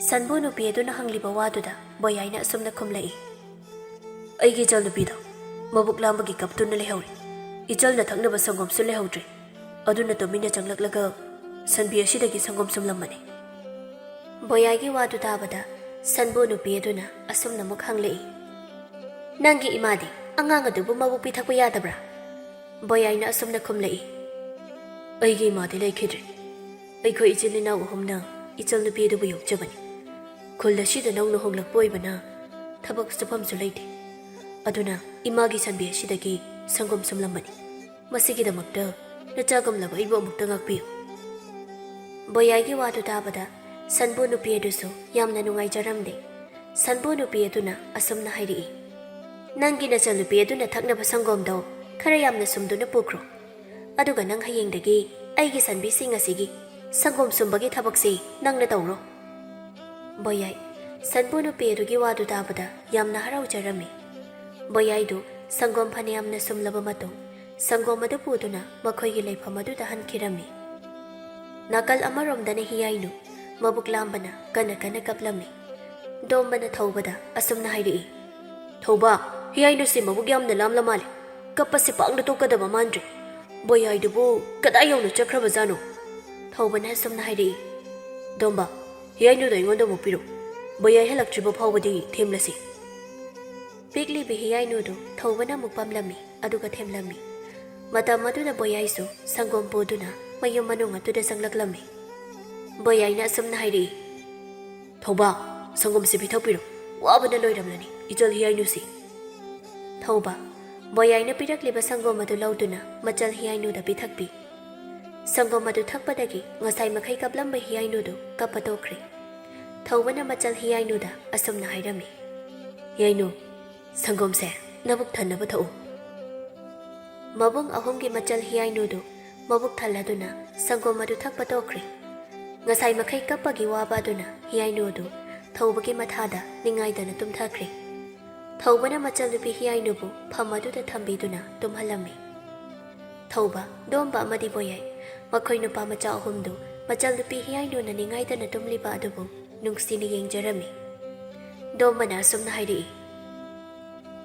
ꯁꯟꯕꯨ ꯅꯨꯄꯤ ꯑꯗꯨꯅ ꯍꯪꯂꯤꯕ ꯋꯥꯗꯨꯗ ꯕꯣꯌꯥꯏꯅ ꯑꯁꯨꯝꯅ ꯈꯨꯝꯂꯛꯏ ꯑꯩꯒꯤ ꯏꯆꯜꯅꯨꯄꯤꯗꯣ ꯃꯕꯨꯛ ꯂꯥꯝꯕꯒꯤ ꯀꯞꯇꯨꯅ ꯂꯩꯍꯧꯔꯤ ꯏꯆꯜꯅ ꯊꯛꯅꯕ ꯁꯪꯒꯣꯝꯁꯨ ꯂꯩꯍꯧꯗ꯭ꯔꯤ ꯑꯗꯨꯅ ꯇꯨꯃꯤꯟꯅ ꯆꯪꯂꯛꯂꯒ ꯁꯟꯕꯤ ꯑꯁꯤꯗꯒꯤ ꯁꯪꯒꯣꯝ ꯁꯨꯝꯂꯝꯕꯅꯤ ꯕꯣꯌꯥꯏꯒꯤ ꯋꯥꯗꯨ ꯇꯥꯕꯗ ꯁꯟꯕꯨ ꯅꯨꯄꯤ ꯑꯗꯨꯅ ꯑꯁꯨꯝꯅ ꯑꯃꯨꯛ ꯍꯪꯂꯛꯏ ꯅꯪꯒꯤ ꯏꯃꯥꯗꯤ ꯑꯉꯥꯡ ꯑꯗꯨꯕꯨ ꯃꯕꯨꯛ ꯄꯤꯊꯛꯄ ꯌꯥꯗꯕ꯭ꯔꯥ ꯕꯣꯌꯥꯏꯅ ꯑꯁꯨꯝꯅ ꯈꯨꯝꯂꯛꯏ ꯑꯩꯒꯤ ꯏꯃꯥꯗꯤ ꯂꯩꯈꯤꯗ꯭ꯔꯦ ꯑꯩꯈꯣꯏ ꯏꯆꯤꯜ ꯏꯅꯥꯎ ꯑꯍꯨꯝꯅ ꯏꯆꯜꯅꯨꯄꯤ ꯑꯗꯨꯕꯨ ꯌꯣꯛꯆꯕꯅꯤ ꯈꯨꯜ ꯑꯁꯤꯗ ꯅꯧꯅ ꯍꯣꯡꯂꯛꯄ ꯑꯣꯏꯕꯅ ꯊꯕꯛ ꯆꯠꯐꯝꯁꯨ ꯂꯩꯇꯦ ꯑꯗꯨꯅ ꯏꯃꯥꯒꯤ ꯁꯟꯕꯤ ꯑꯁꯤꯗꯒꯤ ꯁꯪꯒꯣꯝ ꯁꯨꯝꯂꯝꯕꯅꯤ ꯃꯁꯤꯒꯤꯗꯃꯛꯇ ꯅꯆꯥꯒꯝꯂꯕ ꯑꯩꯕꯨ ꯑꯃꯨꯛꯇ ꯉꯥꯛꯄꯤꯌꯨ ꯕꯣꯌꯥꯏꯒꯤ ꯋꯥꯗꯨ ꯇꯥꯕꯗ ꯁꯟꯕꯨ ꯅꯨꯄꯤ ꯑꯗꯨꯁꯨ ꯌꯥꯝꯅ ꯅꯨꯡꯉꯥꯏꯖꯔꯝꯗꯦ ꯁꯟꯕꯨ ꯅꯨꯄꯤ ꯑꯗꯨꯅ ꯑꯁꯨꯝꯅ ꯍꯥꯏꯔꯛꯏ ꯅꯪꯒꯤ ꯅꯆꯜꯅꯨꯄꯤ ꯑꯗꯨꯅ ꯊꯛꯅꯕ ꯁꯪꯒꯣꯝꯗꯣ ꯈꯔ ꯌꯥꯝꯅ ꯁꯨꯝꯗꯨꯅ ꯄꯨꯈ꯭ꯔꯣ ꯑꯗꯨꯒ ꯅꯪ ꯍꯌꯦꯡꯗꯒꯤ ꯑꯩꯒꯤ ꯁꯟꯕꯤꯁꯤꯡ ꯑꯁꯤꯒꯤ ꯁꯪꯒꯣꯝ ꯁꯨꯝꯕꯒꯤ ꯊꯕꯛꯁꯤ ꯅꯪꯅ ꯇꯧꯔꯣ ꯕꯣꯌꯥꯏ ꯁꯟꯕꯨ ꯅꯨꯄꯤ ꯑꯗꯨꯒꯤ ꯋꯥꯗꯨ ꯇꯥꯕꯗ ꯌꯥꯝꯅ ꯍꯔꯥꯎꯖꯔꯝꯃꯤ ꯕꯣꯌꯥꯏꯗꯨ ꯁꯪꯒꯣꯝ ꯐꯅꯌꯥꯝꯅ ꯁꯨꯝꯂꯕ ꯃꯇꯨꯡ ꯁꯪꯒꯣꯝ ꯑꯗꯨ ꯄꯨꯗꯨꯅ ꯃꯈꯣꯏꯒꯤ ꯂꯩꯐꯝ ꯑꯗꯨꯗ ꯍꯟꯈꯤꯔꯝꯃꯤ ꯅꯥꯀꯜ ꯑꯃꯔꯣꯝꯗꯅ ꯍꯤꯌꯥꯏꯅꯨ ꯃꯕꯨꯛ ꯂꯥꯝꯕꯅ ꯀꯟꯅ ꯀꯟꯅ ꯀꯞꯂꯝꯃꯤ ꯗꯣꯝꯕꯅ ꯊꯧꯕꯗ ꯑꯁꯨꯝꯅ ꯍꯥꯏꯔꯛꯏ ꯊꯧꯕ ꯍꯤꯌꯥꯏꯅꯨꯁꯤ ꯃꯕꯨꯛ ꯌꯥꯝꯅ ꯂꯥꯝꯂ ꯃꯥꯜꯂꯦ ꯀꯞꯄꯁꯤ ꯄꯥꯛꯅ ꯇꯣꯛꯀꯗꯕ ꯃꯥꯟꯗ꯭ꯔꯦ ꯕꯣꯌꯥꯏꯗꯨꯕꯨ ꯀꯗꯥꯏ ꯌꯧꯅ ꯆꯠꯈ꯭ꯔꯕꯖꯥꯠꯅꯣ ꯊꯧꯕꯅ ꯑꯁꯨꯝꯅ ꯍꯥꯏꯔꯛꯏ ꯗꯣꯝꯕ ꯍꯤꯌꯥꯏꯅꯨꯗꯣ ꯑꯩꯉꯣꯟꯗ ꯑꯃꯨꯛ ꯄꯤꯔꯣ ꯕꯣꯌꯥꯏ ꯍꯜꯂꯛꯇ꯭ꯔꯤꯕ ꯐꯥꯎꯕꯗꯤ ꯊꯦꯝꯂꯁꯤ ꯄꯤꯛꯂꯤꯕ ꯍꯤꯌꯥꯏꯅꯨꯗꯨ ꯊꯧꯕꯅ ꯑꯃꯨꯛ ꯄꯝꯂꯝꯃꯤ ꯑꯗꯨꯒ ꯊꯦꯝꯂꯝꯃꯤ ꯃꯇꯝ ꯑꯗꯨꯗ ꯕꯣꯌꯥꯏꯁꯨ ꯁꯪꯒꯣꯝ ꯄꯨꯗꯨꯅ ꯃꯌꯨꯝ ꯃꯅꯨꯡ ꯑꯗꯨꯗ ꯆꯪꯂꯛꯂꯝꯃꯤ ꯕꯣꯌꯥꯏꯅ ꯑꯁꯨꯝꯅ ꯍꯥꯏꯔꯛꯏ ꯊꯧꯕ ꯁꯪꯒꯣꯝꯁꯤ ꯄꯤꯊꯛꯄꯤꯔꯣ ꯋꯥꯕꯅ ꯂꯣꯏꯔꯝꯂꯅꯤ ꯏꯆꯜ ꯍꯤꯌꯥꯏꯅꯨꯁꯤ ꯊꯧꯕ ꯕꯣꯌꯥꯏꯅ ꯄꯤꯔꯛꯂꯤꯕ ꯁꯪꯒꯣꯝ ꯑꯗꯨ ꯂꯧꯗꯨꯅ ꯃꯆꯜ ꯍꯤꯌꯥꯏꯅꯨꯗ ꯄꯤꯊꯛꯄꯤ ꯁꯪꯒꯣꯝ ꯑꯗꯨ ꯊꯛꯄꯗꯒꯤ ꯉꯁꯥꯏ ꯃꯈꯩ ꯀꯞꯂꯝꯕ ꯍꯤꯌꯥꯏꯅꯨꯗꯨ ꯀꯞꯄ ꯇꯣꯛꯈ꯭ꯔꯦ ꯊꯧꯕꯅ ꯃꯆꯜ ꯍꯤꯌꯥꯏꯅꯨꯗ ꯑꯁꯨꯝꯅ ꯍꯥꯏꯔꯝꯃꯤ ꯍꯤꯌꯥꯏꯅꯨ ꯁꯪꯒꯣꯝꯁꯦ ꯅꯕꯨꯛ ꯊꯟꯅꯕ ꯊꯛꯎ ꯃꯕꯨꯡ ꯑꯍꯨꯝꯒꯤ ꯃꯆꯜ ꯍꯤꯌꯥꯏꯅꯨꯗꯨ ꯃꯕꯨꯛ ꯊꯜꯂꯗꯨꯅ ꯁꯪꯒꯣꯝ ꯑꯗꯨ ꯊꯛꯄ ꯇꯣꯛꯈ꯭ꯔꯦ ꯉꯁꯥꯏ ꯃꯈꯩ ꯀꯞꯄꯒꯤ ꯋꯥꯕ ꯑꯗꯨꯅ ꯍꯤꯌꯥꯏꯅꯨꯗꯨ ꯊꯧꯕꯒꯤ ꯃꯊꯥꯗ ꯅꯤꯡꯉꯥꯏꯗꯅ ꯇꯨꯝꯊꯈ꯭ꯔꯦ ꯊꯧꯕꯅ ꯃꯆꯜꯅꯨꯄꯤ ꯍꯤꯌꯥꯏꯅꯨꯕꯨ ꯐꯝ ꯑꯗꯨꯗ ꯊꯝꯕꯤꯗꯨꯅ ꯇꯨꯝꯍꯜꯂꯝꯃꯤ ꯊꯧꯕ ꯗꯣꯝꯕ ꯑꯃꯗꯤ ꯕꯣꯌꯥꯏ ꯃꯈꯣꯏ ꯅꯨꯄꯥ ꯃꯆꯥ ꯑꯍꯨꯝꯗꯨ ꯃꯆꯜꯅꯨꯄꯤ ꯍꯤꯌꯥꯏꯅꯨꯅ ꯅꯤꯡꯉꯥꯏꯗꯅ ꯇꯨꯝꯂꯤꯕ ꯑꯗꯨꯕꯨ ꯅꯨꯡꯁꯤꯅ ꯌꯦꯡꯖꯔꯝꯃꯤ ꯗꯣꯝꯕꯅ ꯑꯁꯨꯝꯅ ꯍꯥꯏꯔꯛꯏ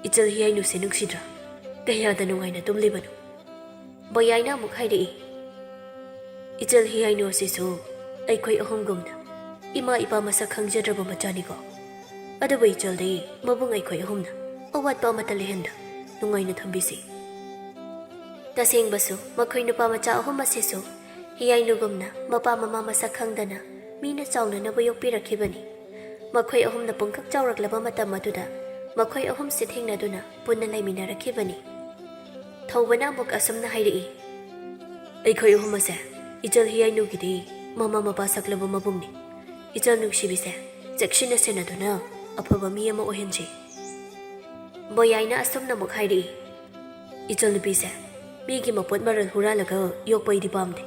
ꯏꯆꯜ ꯍꯤꯌꯥꯏꯅꯨꯁꯦ ꯅꯨꯡꯁꯤꯗ꯭ꯔꯥ ꯀꯌꯥꯗ ꯅꯨꯡꯉꯥꯏꯅ ꯇꯨꯝꯂꯤꯕꯅꯣ ꯕꯣꯌꯥꯏꯅ ꯑꯃꯨꯛ ꯍꯥꯏꯔꯛꯏ ꯏꯆꯜ ꯍꯤꯌꯥꯏꯅꯨ ꯑꯁꯤꯁꯨ ꯑꯩꯈꯣꯏ ꯑꯍꯨꯝꯒꯨꯝꯅ ꯏꯃꯥ ꯏꯄꯥ ꯃꯁꯛ ꯈꯪꯖꯗ꯭ꯔꯕ ꯃꯆꯥꯅꯤꯀꯣ ꯑꯗꯨꯕꯨ ꯏꯆꯜꯗꯤ ꯃꯕꯨꯡ ꯑꯩꯈꯣꯏ ꯑꯍꯨꯝꯅ ꯑꯋꯥꯠꯄ ꯑꯃꯠꯇ ꯂꯩꯍꯟꯗ ꯅꯨꯡꯉꯥꯏꯅ ꯊꯝꯕꯤꯁꯤ꯫ ꯇꯁꯦꯡꯕꯁꯨ ꯃꯈꯣꯏ ꯅꯨꯄꯥ ꯃꯆꯥ ꯑꯍꯨꯝ ꯑꯁꯤꯁꯨ ꯍꯤꯌꯥꯏꯅꯨꯒꯨꯝꯅ ꯃꯄꯥ ꯃꯃꯥ ꯃꯁꯛ ꯈꯪꯗꯅ ꯃꯤꯅ ꯆꯥꯎꯅꯅꯕ ꯌꯣꯛꯄꯤꯔꯛꯈꯤꯕꯅꯤ꯫ ꯃꯈꯣꯏ ꯑꯍꯨꯝꯅ ꯄꯨꯡꯀꯛ ꯆꯥꯎꯔꯛꯂꯕ ꯃꯇꯝ ꯑꯗꯨꯗ ꯃꯈꯣꯏ ꯑꯍꯨꯝꯁꯤ ꯊꯦꯡꯅꯗꯨꯅ ꯄꯨꯟꯅ ꯂꯩꯃꯤꯟꯅꯔꯛꯈꯤꯕꯅꯤ꯫ ꯊꯧꯕꯅ ꯑꯃꯨꯛ ꯑꯁꯨꯝꯅ ꯍꯥꯏꯔꯛꯏ, ꯑꯩꯈꯣꯏ ꯑꯍꯨꯝ ꯑꯁꯦ ꯏꯆꯜ ꯍꯤꯌꯥꯏꯅꯨꯒꯤꯗꯤ ꯃꯃꯥ ꯃꯄꯥ ꯁꯛꯂꯕ ꯃꯕꯨꯡꯅꯤ꯫ ꯏꯆꯜ ꯅꯨꯡꯁꯤꯕꯤꯁꯦ ꯆꯦꯛꯁꯤꯟꯅ ꯁꯦꯟꯅꯗꯨꯅ ꯑꯐꯕ ꯃꯤ ꯑꯃ ꯑꯣꯏꯍꯟꯁꯤ꯫ ꯕꯣꯌꯥꯏꯅ ꯑꯁꯨꯝꯅ ꯑꯃꯨꯛ ꯍꯥꯏꯔꯛꯏ, ꯏꯆꯜ ꯅꯨꯄꯤꯁꯦ ꯃꯤꯒꯤ ꯃꯄꯣꯠ ꯃꯔꯜ ꯍꯨꯔꯥꯜꯂꯒ ꯌꯣꯛꯄ ꯑꯩꯗꯤ ꯄꯥꯝꯗꯦ꯫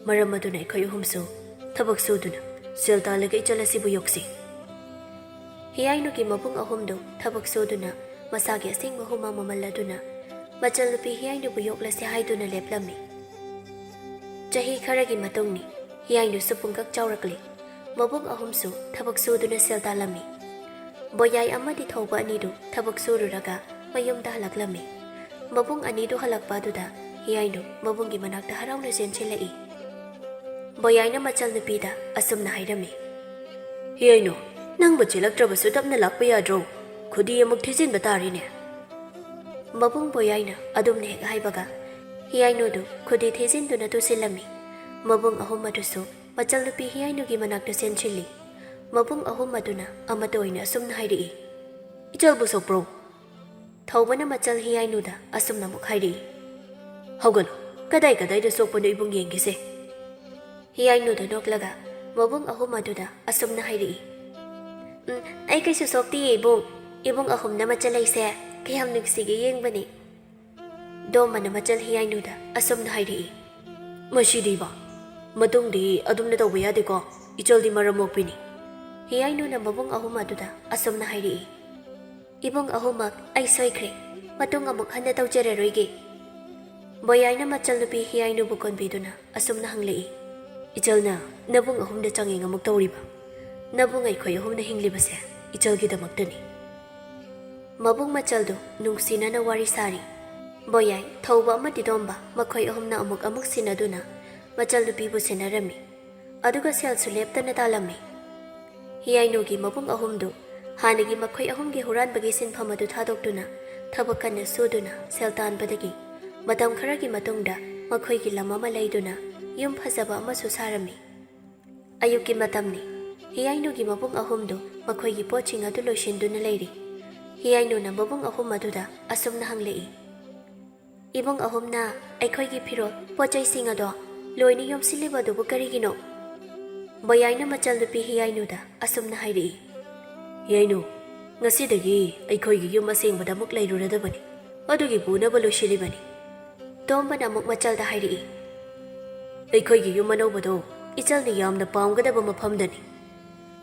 ꯃꯔꯝ ꯑꯗꯨꯅ ꯑꯩꯈꯣꯏ ꯑꯍꯨꯝꯁꯨ ꯊꯕꯛ ꯁꯨꯗꯨꯅ ꯁꯦꯜ ꯇꯥꯜꯂꯒ ꯏꯆꯜ ꯑꯁꯤꯕꯨ ꯌꯣꯛꯁꯤ꯫ ꯍꯤꯌꯥꯏꯅꯨꯒꯤ ꯃꯕꯨꯡ ꯑꯍꯨꯝꯗꯨ ꯊꯕꯛ ꯁꯨꯗꯨꯅ ꯃꯁꯥꯒꯤ ꯑꯁꯦꯡꯕ ꯍꯨꯃꯥꯡ ꯃꯃꯜ ꯑꯗꯨꯅ ꯃꯆꯜꯅꯨꯄꯤ ꯍꯤꯌꯥꯏꯅꯨꯕꯨ ꯌꯣꯛꯂꯁꯤ ꯍꯥꯏꯗꯨꯅ ꯂꯦꯞꯂꯝꯃꯤ꯫ ꯆꯍꯤ ꯈꯔꯒꯤ ꯃꯇꯨꯡꯅꯤ ꯍꯤꯌꯥꯏꯅꯨꯁꯨ ꯄꯨꯡꯀꯛ ꯆꯥꯎꯔꯛꯂꯤ꯫ ꯃꯕꯨꯡ ꯑꯍꯨꯝꯁꯨ ꯊꯕꯛ ꯁꯨꯗꯨꯅ ꯁꯦꯜ ꯇꯥꯜꯂꯝꯃꯤ꯫ ꯕꯣꯌꯥꯏ ꯑꯃꯗꯤ ꯊꯧꯕ ꯑꯅꯤꯗꯨ ꯊꯕꯛ ꯁꯨꯔꯨꯔꯒ ꯃꯌꯨꯝꯗ ꯍꯜꯂꯛꯂꯝꯃꯤ꯫ ꯃꯕꯨꯡ ꯑꯅꯤꯗꯨ ꯍꯜꯂꯛꯄ ꯑꯗꯨꯗ ꯍꯤꯌꯥꯏꯅꯨ ꯃꯕꯨꯡꯒꯤ ꯃꯅꯥꯛꯇ ꯍꯔꯥꯎꯅ ꯆꯦꯟꯁꯤꯜꯂꯛꯏ꯫ ꯕꯣꯌꯥꯏꯅ ꯃꯆꯜꯅꯨꯄꯤꯗ ꯑꯁꯨꯝꯅ ꯍꯥꯏꯔꯝꯃꯤ, ꯍꯤꯌꯥꯏꯅꯨ, ꯅꯪꯕꯨ ꯆꯦꯜꯂꯛꯇ꯭ꯔꯕꯁꯨ ꯇꯞꯅ ꯂꯥꯛꯄ ꯌꯥꯗ꯭ꯔꯣ? ꯈꯨꯗꯤ ꯑꯃꯨꯛ ꯊꯤꯖꯤꯟꯕ ꯇꯥꯔꯤꯅꯦ꯫ ꯃꯕꯨꯡ ꯕꯣꯌꯥꯏꯅ ꯑꯗꯨꯝꯅ ꯍꯦꯛ ꯍꯥꯏꯕꯒ ꯍꯤꯌꯥꯏꯅꯨꯗꯨ ꯈꯨꯗꯤ ꯊꯤꯖꯤꯟꯗꯨꯅ ꯇꯨꯁꯤꯜꯂꯝꯃꯤ꯫ ꯃꯕꯨꯡ ꯑꯍꯨꯝ ꯑꯗꯨꯁꯨ ꯃꯆꯜꯅꯨꯄꯤ ꯍꯤꯌꯥꯏꯅꯨꯒꯤ ꯃꯅꯥꯛꯇ ꯆꯦꯟꯁꯤꯜꯂꯤ꯫ ꯃꯕꯨꯡ ꯑꯍꯨꯝ ꯑꯗꯨꯅ ꯑꯃꯠꯇ ꯑꯣꯏꯅ ꯑꯁꯨꯝꯅ ꯍꯥꯏꯔꯛꯏ, ꯏꯆꯜꯕꯨ ꯁꯣꯛꯄ꯭ꯔꯣ? ꯊꯧꯕꯅ ꯃꯆꯜ ꯍꯤꯌꯥꯏꯅꯨꯗ ꯑꯁꯨꯝꯅ ꯑꯃꯨꯛ ꯍꯥꯏꯔꯛꯏ, ꯍꯧꯒꯠꯂꯨ, ꯀꯗꯥꯏꯗ ꯁꯣꯛꯄꯅꯣ ꯏꯕꯨꯡ ꯌꯦꯡꯒꯦꯁꯦ꯫ ꯍꯤꯌꯥꯏꯅꯨꯗ ꯅꯣꯛꯂꯒ ꯃꯕꯨꯡ ꯑꯍꯨꯝ ꯑꯗꯨꯗ ꯑꯁꯨꯝꯅ ꯍꯥꯏꯔꯛꯏ, ꯑꯩ ꯀꯩꯁꯨ ꯁꯣꯛꯇꯤꯌꯦ ꯏꯕꯨꯡ꯫ ꯏꯕꯨꯡ ꯑꯍꯨꯝꯅ ꯃꯆꯜ ꯂꯩꯁꯦ ꯀꯌꯥꯝ ꯅꯨꯡꯁꯤꯒꯦ ꯌꯦꯡꯕꯅꯤ꯫ ꯗꯣꯝꯕꯅ ꯃꯆꯜ ꯍꯤꯌꯥꯏꯅꯨꯗ ꯑꯁꯨꯝꯅ ꯍꯥꯏꯔꯛꯏ, ꯃꯁꯤꯗꯤꯕ ꯃꯇꯨꯡꯗꯤ ꯑꯗꯨꯝꯅ ꯇꯧꯕ ꯌꯥꯗꯦꯀꯣ, ꯏꯆꯜꯗꯤ ꯃꯔꯝ ꯃꯣꯛꯄꯤꯅꯤ꯫ ꯍꯤꯌꯥꯏꯅꯨꯅ ꯃꯕꯨꯡ ꯑꯍꯨꯝ ꯑꯗꯨꯗ ꯑꯁꯨꯝꯅ ꯍꯥꯏꯔꯛꯏ, ꯏꯕꯨꯡ ꯑꯍꯨꯝꯃꯛ ꯑꯩ ꯁꯣꯏꯈ꯭ꯔꯦ, ꯃꯇꯨꯡ ꯑꯃꯨꯛ ꯍꯟꯅ ꯇꯧꯖꯔꯔꯣꯏꯒꯦ꯫ ꯕꯣꯌꯥꯏꯅ ꯃꯆꯜꯅꯨꯄꯤ ꯍꯤꯌꯥꯏꯅꯨꯕꯨ ꯀꯣꯟꯕꯤꯗꯨꯅ ꯑꯁꯨꯝꯅ ꯍꯪꯂꯛꯏ, ꯏꯆꯜꯅ ꯅꯕꯨꯡ ꯑꯍꯨꯝꯗ ꯆꯥꯡꯌꯦꯡ ꯑꯃꯨꯛ ꯇꯧꯔꯤꯕ? ꯅꯕꯨꯡ ꯑꯩꯈꯣꯏ ꯑꯍꯨꯝꯅ ꯍꯤꯡꯂꯤꯕꯁꯦ ꯏꯆꯜꯒꯤꯗꯃꯛꯇꯅꯤ꯫ ꯃꯕꯨꯡ ꯃꯆꯜꯗꯨ ꯅꯨꯡꯁꯤꯅꯅ ꯋꯥꯔꯤ ꯁꯥꯔꯤ꯫ ꯕꯣꯌꯥꯏ, ꯊꯧꯕ ꯑꯃꯗꯤ ꯗꯣꯝꯕ ꯃꯈꯣꯏ ꯑꯍꯨꯝꯅ ꯑꯃꯨꯛ ꯁꯤꯟꯅꯗꯨꯅ ꯃꯆꯜꯅꯨꯄꯤꯕꯨ ꯁꯦꯟꯅꯔꯝꯃꯤ꯫ ꯑꯗꯨꯒ ꯁꯦꯜꯁꯨ ꯂꯦꯞꯇꯅ ꯇꯥꯜꯂꯝꯃꯤ꯫ ꯍꯤꯌꯥꯏꯅꯨꯒꯤ ꯃꯕꯨꯡ ꯑꯍꯨꯝꯗꯨ ꯍꯥꯟꯅꯒꯤ ꯃꯈꯣꯏ ꯑꯍꯨꯝꯒꯤ ꯍꯨꯔꯥꯟꯕꯒꯤ ꯁꯤꯟꯐꯝ ꯑꯗꯨ ꯊꯥꯗꯣꯛꯇꯨꯅ ꯊꯕꯛ ꯀꯟꯅ ꯁꯨꯗꯨꯅ ꯁꯦꯜ ꯇꯥꯟꯕꯗꯒꯤ ꯃꯇꯝ ꯈꯔꯒꯤ ꯃꯇꯨꯡꯗ ꯃꯈꯣꯏꯒꯤ ꯂꯝ ꯑꯃ ꯂꯩꯗꯨꯅ ꯌꯨꯝ ꯐꯖꯕ ꯑꯃꯁꯨ ꯁꯥꯔꯝꯃꯤ꯫ ꯑꯌꯨꯛꯀꯤ ꯃꯇꯝꯅꯤ꯫ ꯍꯤꯌꯥꯏꯅꯨꯒꯤ ꯃꯕꯨꯡ ꯑꯍꯨꯝꯗꯨ ꯃꯈꯣꯏꯒꯤ ꯄꯣꯠꯁꯤꯡ ꯑꯗꯨ ꯂꯣꯏꯁꯤꯟꯗꯨꯅ ꯂꯩꯔꯤ꯫ ꯍꯤꯌꯥꯏꯅꯨꯅ ꯃꯕꯨꯡ ꯑꯍꯨꯝ ꯑꯗꯨꯗ ꯑꯁꯨꯝꯅ ꯍꯪꯂꯛꯏ, ꯏꯕꯨꯡ ꯑꯍꯨꯝꯅ ꯑꯩꯈꯣꯏꯒꯤ ꯐꯤꯔꯣꯜ ꯄꯣꯠꯆꯩꯁꯤꯡ ꯑꯗꯣ ꯂꯣꯏꯅ ꯌꯣꯝꯁꯤꯜꯂꯤꯕ ꯑꯗꯨꯕꯨ ꯀꯔꯤꯒꯤꯅꯣ? ꯕꯣꯌꯥꯏꯅ ꯃꯆꯜꯅꯨꯄꯤ ꯍꯤꯌꯥꯏꯅꯨꯗ ꯑꯁꯨꯝꯅ ꯍꯥꯏꯔꯛꯏ, ꯍꯤꯌꯥꯏꯅꯨ, ꯉꯁꯤꯗꯒꯤ ꯑꯩꯈꯣꯏꯒꯤ ꯌꯨꯝ ꯑꯁꯦꯡꯕꯗ ꯑꯃꯨꯛ ꯂꯩꯔꯨꯔꯗꯕꯅꯤ, ꯑꯗꯨꯒꯤ ꯄꯨꯅꯕ ꯂꯣꯏꯁꯤꯜꯂꯤꯕꯅꯤ꯫ ꯇꯣꯝꯕꯅ ꯑꯃꯨꯛ ꯃꯆꯜꯗ ꯍꯥꯏꯔꯛꯏ, ꯑꯩꯈꯣꯏꯒꯤ ꯌꯨꯝ ꯑꯅꯧꯕꯗꯣ ꯏꯆꯜꯅ ꯌꯥꯝꯅ ꯄꯥꯝꯒꯗꯕ ꯃꯐꯝꯗꯅꯤ꯫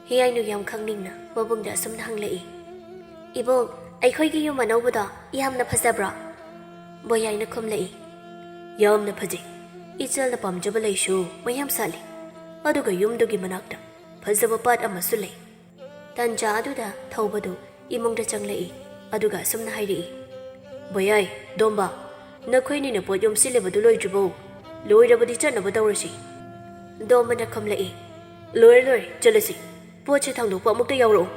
ꯍꯤꯌꯥꯏꯅꯨ ꯌꯥꯝ ꯈꯪꯅꯤꯡꯅ ꯃꯕꯨꯡꯗ ꯑꯁꯨꯝꯅ ꯍꯪꯂꯛꯏ, ꯏꯕꯨꯡ, ꯑꯩꯈꯣꯏꯒꯤ ꯌꯨꯝ ꯑꯅꯧꯕꯗꯣ ꯌꯥꯝꯅ ꯐꯖꯕ꯭ꯔꯣ? ꯕꯣꯌꯥꯏꯅ ꯈꯨꯝꯂꯛꯏ, ꯌꯥꯝꯅ ꯐꯖꯩ꯫ ꯏꯆꯜꯅ ꯄꯥꯝꯖꯕ ꯂꯩꯁꯨ ꯃꯌꯥꯝ ꯁꯥꯠꯂꯤ, ꯑꯗꯨꯒ ꯌꯨꯝꯗꯨꯒꯤ ꯃꯅꯥꯛꯇ ꯐꯖꯕ ꯄꯥꯠ ꯑꯃꯁꯨ ꯂꯩ꯫ ꯇꯟꯖꯥ ꯑꯗꯨꯗ ꯊꯧꯕꯗꯨ ꯏꯃꯨꯡꯗ ꯆꯪꯂꯛꯏ꯫ ꯑꯗꯨꯒ ꯑꯁꯨꯝꯅ ꯍꯥꯏꯔꯛꯏ, ꯕꯣꯌꯥꯏ, ꯗꯣꯝꯕ, ꯅꯈꯣꯏꯅꯤꯅ ꯄꯣꯠ ꯌꯣꯝꯁꯤꯜꯂꯤꯕꯗꯨ ꯂꯣꯏꯗ꯭ꯔꯤꯕꯣ? ꯂꯣꯏꯔꯕꯗꯤ ꯆꯠꯅꯕ ꯇꯧꯔꯁꯤ꯫ ꯗꯣꯝꯕꯅ ꯈꯨꯝꯂꯛꯏ, ꯂꯣꯏꯔꯦ, ꯆꯠꯂꯁꯤ꯫ ꯄꯣꯠꯁꯦ ꯊꯥꯡꯗꯣꯛꯄ ꯑꯃꯨꯛꯇ ꯌꯥꯎꯔꯛꯎ꯫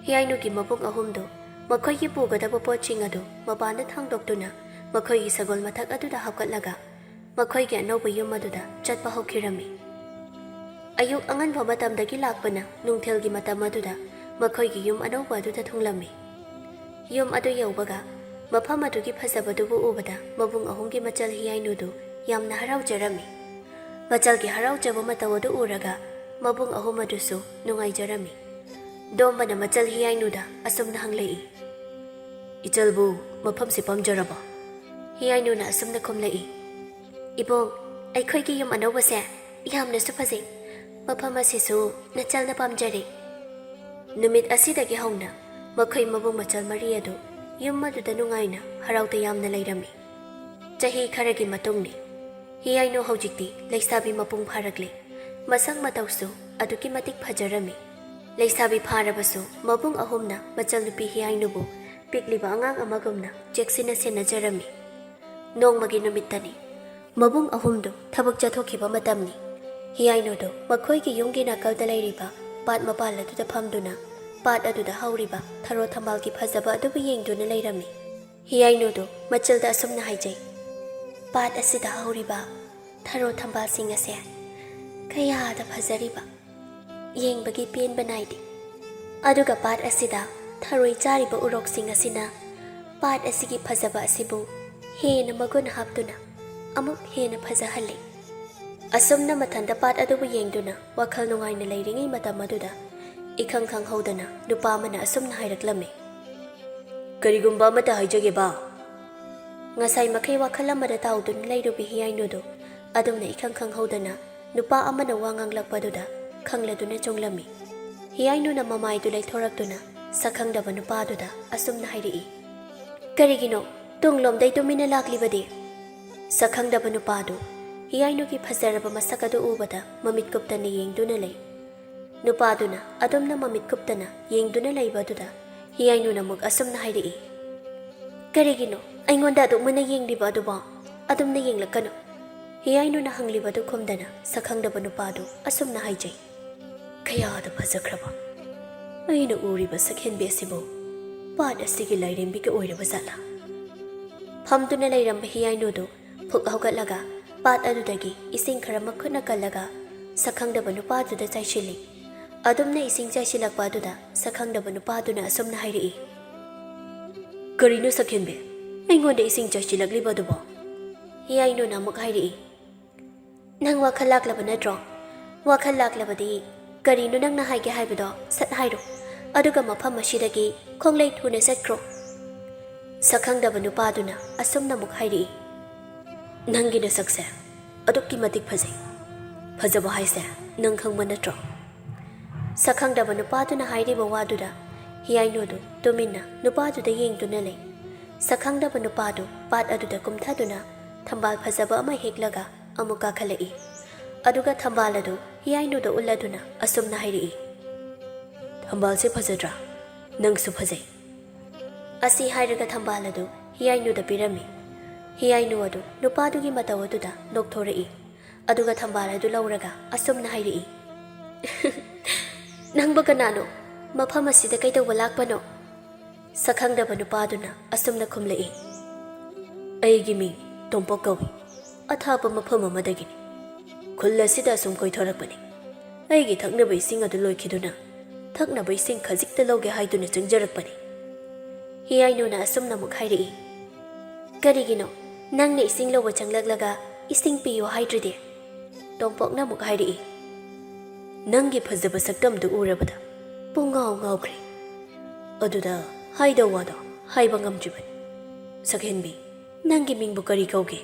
ꯍꯤꯌꯥꯏꯅꯨꯒꯤ ꯃꯕꯨꯡ ꯑꯍꯨꯝꯗꯨ ꯃꯈꯣꯏꯒꯤ ꯄꯨꯒꯗꯕ ꯄꯣꯠꯁꯤꯡ ꯑꯗꯨ ꯃꯄꯥꯟꯗ ꯊꯥꯡꯗꯣꯛꯇꯨꯅ ꯃꯈꯣꯏꯒꯤ ꯁꯒꯣꯜ ꯃꯊꯛ ꯑꯗꯨꯗ ꯍꯥꯞꯀꯠꯂꯒ ꯃꯈꯣꯏꯒꯤ ꯑꯅꯧꯕ ꯌꯨꯝ ꯑꯗꯨꯗ ꯆꯠꯄ ꯍꯧꯈꯤꯔꯝꯃꯤ꯫ ꯑꯌꯨꯛ ꯑꯉꯟꯕ ꯃꯇꯝꯗꯒꯤ ꯂꯥꯛꯄꯅ ꯅꯨꯡꯊꯤꯜꯒꯤ ꯃꯇꯝ ꯑꯗꯨꯗ ꯃꯈꯣꯏꯒꯤ ꯌꯨꯝ ꯑꯅꯧꯕ ꯑꯗꯨꯗ ꯊꯨꯡꯂꯝꯃꯤ꯫ ꯌꯨꯝ ꯑꯗꯨ ꯌꯧꯕꯒ ꯃꯐꯝ ꯑꯗꯨꯒꯤ ꯐꯖꯕꯗꯨꯕꯨ ꯎꯕꯗ ꯃꯕꯨꯡ ꯑꯍꯨꯝꯒꯤ ꯃꯆꯜ ꯍꯤꯌꯥꯏꯅꯨꯗꯨ ꯌꯥꯝꯅ ꯍꯔꯥꯎꯖꯔꯝꯃꯤ꯫ ꯃꯆꯜꯒꯤ ꯍꯔꯥꯎꯖꯕ ꯃꯇꯧ ꯑꯗꯨ ꯎꯔꯒ ꯃꯕꯨꯡ ꯑꯍꯨꯝ ꯑꯗꯨꯁꯨ ꯅꯨꯡꯉꯥꯏꯖꯔꯝꯃꯤ꯫ ꯗꯣꯝꯕꯅ ꯃꯆꯜ ꯍꯤꯌꯥꯏꯅꯨꯗ ꯑꯁꯨꯝꯅ ꯍꯪꯂꯛꯏ, ꯏꯆꯜꯕꯨ ꯃꯐꯝꯁꯤ ꯄꯥꯝꯖꯔꯕ? ꯍꯤꯌꯥꯏꯅꯨꯅ ꯑꯁꯨꯝꯅ ꯈꯨꯝꯂꯛꯏ, ꯏꯕꯨꯡ, ꯑꯩꯈꯣꯏꯒꯤ ꯌꯨꯝ ꯑꯅꯧꯕꯁꯦ ꯌꯥꯝꯅꯁꯨ ꯐꯖꯩ, ꯃꯐꯝ ꯑꯁꯤꯁꯨ ꯅꯆꯜꯅ ꯄꯥꯝꯖꯔꯦ꯫ ꯅꯨꯃꯤꯠ ꯑꯁꯤꯗꯒꯤ ꯍꯧꯅ ꯃꯈꯣꯏ ꯃꯕꯨꯡ ꯃꯆꯜ ꯃꯔꯤ ꯑꯗꯨ ꯌꯨꯝ ꯑꯗꯨꯗ ꯅꯨꯡꯉꯥꯏꯅ ꯍꯔꯥꯎ ꯇꯌꯥꯝꯅ ꯂꯩꯔꯝꯃꯤ꯫ ꯆꯍꯤ ꯈꯔꯒꯤ ꯃꯇꯨꯡꯅꯤ꯫ ꯍꯤꯌꯥꯏꯅꯨ ꯍꯧꯖꯤꯛꯇꯤ ꯂꯩꯁꯥꯕꯤ ꯃꯄꯨꯡ ꯐꯥꯔꯛꯂꯤ꯫ ꯃꯁꯛ ꯃꯇꯧꯁꯨ ꯑꯗꯨꯛꯀꯤ ꯃꯇꯤꯛ ꯐꯖꯔꯝꯃꯤ꯫ ꯂꯩꯁꯥꯕꯤ ꯐꯥꯔꯕꯁꯨ ꯃꯕꯨꯡ ꯑꯍꯨꯝꯅ ꯃꯆꯜꯅꯨꯄꯤ ꯍꯤꯌꯥꯏꯅꯨꯕꯨ ꯄꯤꯛꯂꯤꯕ ꯑꯉꯥꯡ ꯑꯃꯒꯨꯝꯅ ꯆꯦꯛꯁꯤꯟꯅ ꯁꯦꯟꯅꯖꯔꯝꯃꯤ꯫ ꯅꯣꯡꯃꯒꯤ ꯅꯨꯃꯤꯠꯇꯅꯤ꯫ ꯃꯕꯨꯡ ꯑꯍꯨꯝꯗꯨ ꯊꯕꯛ ꯆꯠꯊꯣꯛꯈꯤꯕ ꯃꯇꯝꯅꯤ꯫ ꯍꯤꯌꯥꯏꯅꯨꯗꯨ ꯃꯈꯣꯏꯒꯤ ꯌꯨꯝꯒꯤ ꯅꯥꯀꯜꯗ ꯂꯩꯔꯤꯕ ꯄꯥꯠ ꯃꯄꯥꯟ ꯑꯗꯨꯗ ꯐꯝꯗꯨꯅ ꯄꯥꯠ ꯑꯗꯨꯗ ꯍꯧꯔꯤꯕ ꯊꯔꯣ ꯊꯝꯕꯥꯜꯒꯤ ꯐꯖꯕ ꯑꯗꯨꯕꯨ ꯌꯦꯡꯗꯨꯅ ꯂꯩꯔꯝꯃꯤ꯫ ꯍꯤꯌꯥꯏꯅꯨꯗꯨ ꯃꯆꯜꯗ ꯑꯁꯨꯝꯅ ꯍꯥꯏꯖꯩ, "ꯄꯥꯠ ꯑꯁꯤꯗ ꯍꯧꯔꯤꯕ ꯊꯔꯣ ꯊꯝꯕꯥꯜꯁꯤꯡ ꯑꯁꯦ ꯀꯌꯥꯗ ꯐꯖꯔꯤꯕ, ꯌꯦꯡꯕꯒꯤ ꯄꯦꯟꯕ ꯅꯥꯏꯗꯦ꯫ ꯑꯗꯨꯒ ꯄꯥꯠ ꯑꯁꯤꯗ ꯊꯔꯣꯏ ꯆꯥꯔꯤꯕ ꯎꯔꯣꯛꯁꯤꯡ ꯑꯁꯤꯅ ꯄꯥꯠ ꯑꯁꯤꯒꯤ ꯐꯖꯕ ꯑꯁꯤꯕꯨ ꯍꯦꯟꯅ ꯃꯒꯨꯟ ꯍꯥꯞꯇꯨꯅ ꯑꯃꯨꯛ ꯍꯦꯟꯅ ꯐꯖꯍꯜꯂꯤ"꯫ ꯑꯁꯨꯝꯅ ꯃꯊꯟꯇ ꯄꯥꯠ ꯑꯗꯨꯕꯨ ꯌꯦꯡꯗꯨꯅ ꯋꯥꯈꯜ ꯅꯨꯡꯉꯥꯏꯅ ꯂꯩꯔꯤꯉꯩ ꯃꯇꯝ ꯑꯗꯨꯗ ꯏꯈꯪ ꯈꯪꯍꯧꯗꯅ ꯅꯨꯄꯥ ꯑꯃꯅ ꯑꯁꯨꯝꯅ ꯍꯥꯏꯔꯛꯂꯝꯃꯤ, "ꯀꯔꯤꯒꯨꯝꯕ ꯑꯃꯠꯇ ꯍꯥꯏꯖꯒꯦ ꯕꯥ"꯫ ꯉꯁꯥꯏ ꯃꯈꯩ ꯋꯥꯈꯜ ꯑꯃꯗ ꯇꯥꯎꯗꯨꯅ ꯂꯩꯔꯨꯕ ꯍꯤꯌꯥꯏꯅꯨꯗꯨ ꯑꯗꯨꯝꯅ ꯏꯈꯪ ꯈꯪꯍꯧꯗꯅ ꯅꯨꯄꯥ ꯑꯃꯅ ꯋꯥ ꯉꯥꯡꯂꯛꯄꯗꯨꯗ ꯈꯪꯂꯗꯨꯅ ꯆꯣꯡꯂꯝꯃꯤ꯫ ꯍꯤꯌꯥꯏꯅꯨꯅ ꯃꯃꯥꯏꯗꯨ ꯂꯩꯊꯣꯔꯛꯇꯨꯅ ꯁꯛꯈꯪꯗꯕ ꯅꯨꯄꯥꯗꯨꯗ ꯑꯁꯨꯝꯅ ꯍꯥꯏꯔꯛꯏ, "ꯀꯔꯤꯒꯤꯅꯣ ꯇꯨꯡꯂꯣꯝꯗꯩ ꯇꯨꯃꯤꯟꯅ ꯂꯥꯛꯂꯤꯕꯗꯤ"꯫ ꯁꯛꯈꯪꯗꯕ ꯅꯨꯄꯥꯗꯨ ꯍꯤꯌꯥꯏꯅꯨꯒꯤ ꯐꯖꯔꯕ ꯃꯁꯛ ꯑꯗꯨ ꯎꯕꯗ ꯃꯃꯤꯠ ꯀꯨꯞꯇꯅ ꯌꯦꯡꯗꯨꯅ ꯂꯩ꯫ ꯅꯨꯄꯥꯗꯨꯅ ꯑꯗꯨꯝꯅ ꯃꯃꯤꯠ ꯀꯨꯞꯇꯅ ꯌꯦꯡꯗꯨꯅ ꯂꯩꯕ ꯑꯗꯨꯗ ꯍꯤꯌꯥꯏꯅꯨꯅ ꯑꯃꯨꯛ ꯑꯁꯨꯝꯅ ꯍꯥꯏꯔꯛꯏ, "ꯀꯔꯤꯒꯤꯅꯣ ꯑꯩꯉꯣꯟꯗ ꯑꯗꯨꯛ ꯃꯨꯟꯅ ꯌꯦꯡꯂꯤꯕ ꯑꯗꯨꯕꯣ? ꯑꯗꯨꯝꯅ ꯌꯦꯡꯂꯛꯀꯅꯨ"꯫ ꯍꯤꯌꯥꯏꯅꯨꯅ ꯍꯪꯂꯤꯕꯗꯨ ꯈꯨꯝꯗꯅ ꯁꯛꯈꯪꯗꯕ ꯅꯨꯄꯥꯗꯨ ꯑꯁꯨꯝꯅ ꯍꯥꯏꯖꯩ, "ꯀꯌꯥꯗ ꯐꯖꯈ꯭ꯔꯕ, ꯑꯩꯅ ꯎꯔꯤꯕ ꯁꯛꯍꯦꯟꯕꯤ ꯑꯁꯤꯕꯨ ꯄꯥꯠ ꯑꯁꯤꯒꯤ ꯂꯥꯏꯔꯦꯝꯕꯤꯒ ꯑꯣꯏꯔꯕ ꯖꯥꯠꯂꯥ"꯫ ꯐꯝꯗꯨꯅ ꯂꯩꯔꯝꯕ ꯍꯤꯌꯥꯏꯅꯨꯗꯨ ꯐꯨꯛ ꯍꯧꯒꯠꯂꯒ ꯄꯥꯠ ꯑꯗꯨꯗꯒꯤ ꯏꯁꯤꯡ ꯈꯔ ꯃꯈꯨꯠꯅ ꯀꯜꯂꯒ ꯁꯛꯈꯪꯗꯕ ꯅꯨꯄꯥꯗꯨꯗ ꯆꯥꯏꯁꯤꯜꯂꯤ꯫ ꯑꯗꯨꯝꯅ ꯏꯁꯤꯡ ꯆꯥꯏꯁꯤꯜꯂꯛꯄ ꯑꯗꯨꯗ ꯁꯛꯈꯪꯗꯕ ꯅꯨꯄꯥꯗꯨꯅ ꯑꯁꯨꯝꯅ ꯍꯥꯏꯔꯛꯏ, "ꯀꯔꯤꯅꯣ ꯁꯛꯍꯦꯟꯕꯤ, ꯑꯩꯉꯣꯟꯗ ꯏꯁꯤꯡ ꯆꯥꯏꯁꯤꯜꯂꯛꯂꯤꯕ ꯑꯗꯨꯕꯣ"꯫ ꯍꯤꯌꯥꯏꯅꯨꯅ ꯑꯃꯨꯛ ꯍꯥꯏꯔꯛꯏ, "ꯅꯪ ꯋꯥꯈꯜ ꯂꯥꯛꯂꯕ ꯅꯠꯇ꯭ꯔꯣ? ꯋꯥꯈꯜ ꯂꯥꯛꯂꯕꯗꯤ ꯀꯔꯤꯅꯣ ꯅꯪꯅ ꯍꯥꯏꯒꯦ ꯍꯥꯏꯕꯗꯣ ꯁꯠ ꯍꯥꯏꯔꯣ, ꯑꯗꯨꯒ ꯃꯐꯝ ꯑꯁꯤꯗꯒꯤ ꯈꯣꯡꯂꯩ ꯊꯨꯅ ꯆꯠꯈ꯭ꯔꯣ"꯫ ꯁꯛꯈꯪꯗꯕ ꯅꯨꯄꯥꯗꯨꯅ ꯑꯁꯨꯝꯅ ꯑꯃꯨꯛ ꯍꯥꯏꯔꯛꯏ, "ꯅꯪꯒꯤ ꯅꯁꯛꯁꯦ ꯑꯗꯨꯛꯀꯤ ꯃꯇꯤꯛ ꯐꯖꯩ, ꯐꯖꯕ ꯍꯥꯏꯁꯦ ꯅꯪ ꯈꯪꯕ ꯅꯠꯇ꯭ꯔꯣ"꯫ ꯁꯛꯈꯪꯗꯕ ꯅꯨꯄꯥꯗꯨꯅ ꯍꯥꯏꯔꯤꯕ ꯋꯥꯗꯨꯗ ꯍꯤꯌꯥꯏꯅꯨꯗꯨ ꯇꯨꯃꯤꯟꯅ ꯅꯨꯄꯥꯗꯨꯗ ꯌꯦꯡꯗꯨꯅ ꯂꯩ꯫ ꯁꯛꯈꯪꯗꯕ ꯅꯨꯄꯥꯗꯨ ꯄꯥꯠ ꯑꯗꯨꯗ ꯀꯨꯝꯊꯗꯨꯅ ꯊꯝꯕꯥꯜ ꯐꯖꯕ ꯑꯃ ꯍꯦꯛꯂꯒ ꯑꯃꯨꯛ ꯀꯥꯈꯠꯂꯛꯏ꯫ ꯑꯗꯨꯒ ꯊꯝꯕꯥꯜ ꯑꯗꯨ ꯍꯤꯌꯥꯏꯅꯨꯗ ꯎꯠꯂꯗꯨꯅ ꯑꯁꯨꯝꯅ ꯍꯥꯏꯔꯛꯏ, "ꯊꯝꯕꯥꯜꯁꯦ ꯐꯖꯗ꯭ꯔꯥ? ꯅꯪꯁꯨ ꯐꯖꯩ"꯫ ꯑꯁꯤ ꯍꯥꯏꯔꯒ ꯊꯝꯕꯥꯜ ꯑꯗꯨ ꯍꯤꯌꯥꯏꯅꯨꯗ ꯄꯤꯔꯝꯃꯤ꯫ ꯍꯤꯌꯥꯏꯅꯨ ꯑꯗꯨ ꯅꯨꯄꯥꯗꯨꯒꯤ ꯃꯇꯧ ꯑꯗꯨꯗ ꯅꯣꯛꯊꯣꯔꯛꯏ꯫ ꯑꯗꯨꯒ ꯊꯝꯕꯥꯜ ꯑꯗꯨ ꯂꯧꯔꯒ ꯑꯁꯨꯝꯅ ꯍꯥꯏꯔꯛꯏ, "ꯅꯪꯕꯨ ꯀꯅꯥꯅꯣ? ꯃꯐꯝ ꯑꯁꯤꯗ ꯀꯩꯗꯧꯕ ꯂꯥꯛꯄꯅꯣ"꯫ ꯁꯛꯈꯪꯗꯕ ꯅꯨꯄꯥꯗꯨꯅ ꯑꯁꯨꯝꯅ ꯈꯨꯝꯂꯛꯏ, "ꯑꯩꯒꯤ ꯃꯤꯡ ꯇꯣꯝꯄꯣꯛ ꯀꯧꯏ, ꯑꯊꯥꯞꯄ ꯃꯐꯝ ꯑꯃꯗꯒꯤꯅꯤ꯫ ꯈꯨꯜ ꯑꯁꯤꯗ ꯑꯁꯨꯝ ꯀꯣꯏꯊꯣꯔꯛꯄꯅꯤ꯫ ꯑꯩꯒꯤ ꯊꯛꯅꯕ ꯏꯁꯤꯡ ꯑꯗꯨ ꯂꯣꯏꯈꯤꯗꯨꯅ ꯊꯛꯅꯕ ꯏꯁꯤꯡ ꯈꯖꯤꯛꯇ ꯂꯧꯒꯦ ꯍꯥꯏꯗꯨꯅ ꯆꯪꯖꯔꯛꯄꯅꯤ"꯫ ꯍꯤꯌꯥꯏꯅꯨꯅ ꯑꯁꯨꯝꯅ ꯑꯃꯨꯛ ꯍꯥꯏꯔꯛꯏ, "ꯀꯔꯤꯒꯤꯅꯣ ꯅꯪꯅ ꯏꯁꯤꯡ ꯂꯧꯕ ꯆꯪꯂꯛꯂꯒ ꯏꯁꯤꯡ ꯄꯤꯌꯣ ꯍꯥꯏꯗ꯭ꯔꯤꯗꯤ"꯫ ꯇꯣꯝꯄꯣꯛꯅ ꯑꯃꯨꯛ ꯍꯥꯏꯔꯛꯏ, "ꯅꯪꯒꯤ ꯐꯖꯕ ꯁꯛꯇꯝꯗꯨ ꯎꯔꯕꯗ ꯄꯨꯡꯉꯥꯎ ꯉꯥꯎꯈ꯭ꯔꯦ, ꯑꯗꯨꯗ ꯍꯥꯏꯗꯧ ꯋꯥꯗꯣ ꯍꯥꯏꯕ ꯉꯝꯗ꯭ꯔꯤꯕꯅꯤ꯫ ꯁꯛꯍꯦꯟꯕꯤ, ꯅꯪꯒꯤ ꯃꯤꯡꯕꯨ ꯀꯔꯤ ꯀꯧꯒꯦ"꯫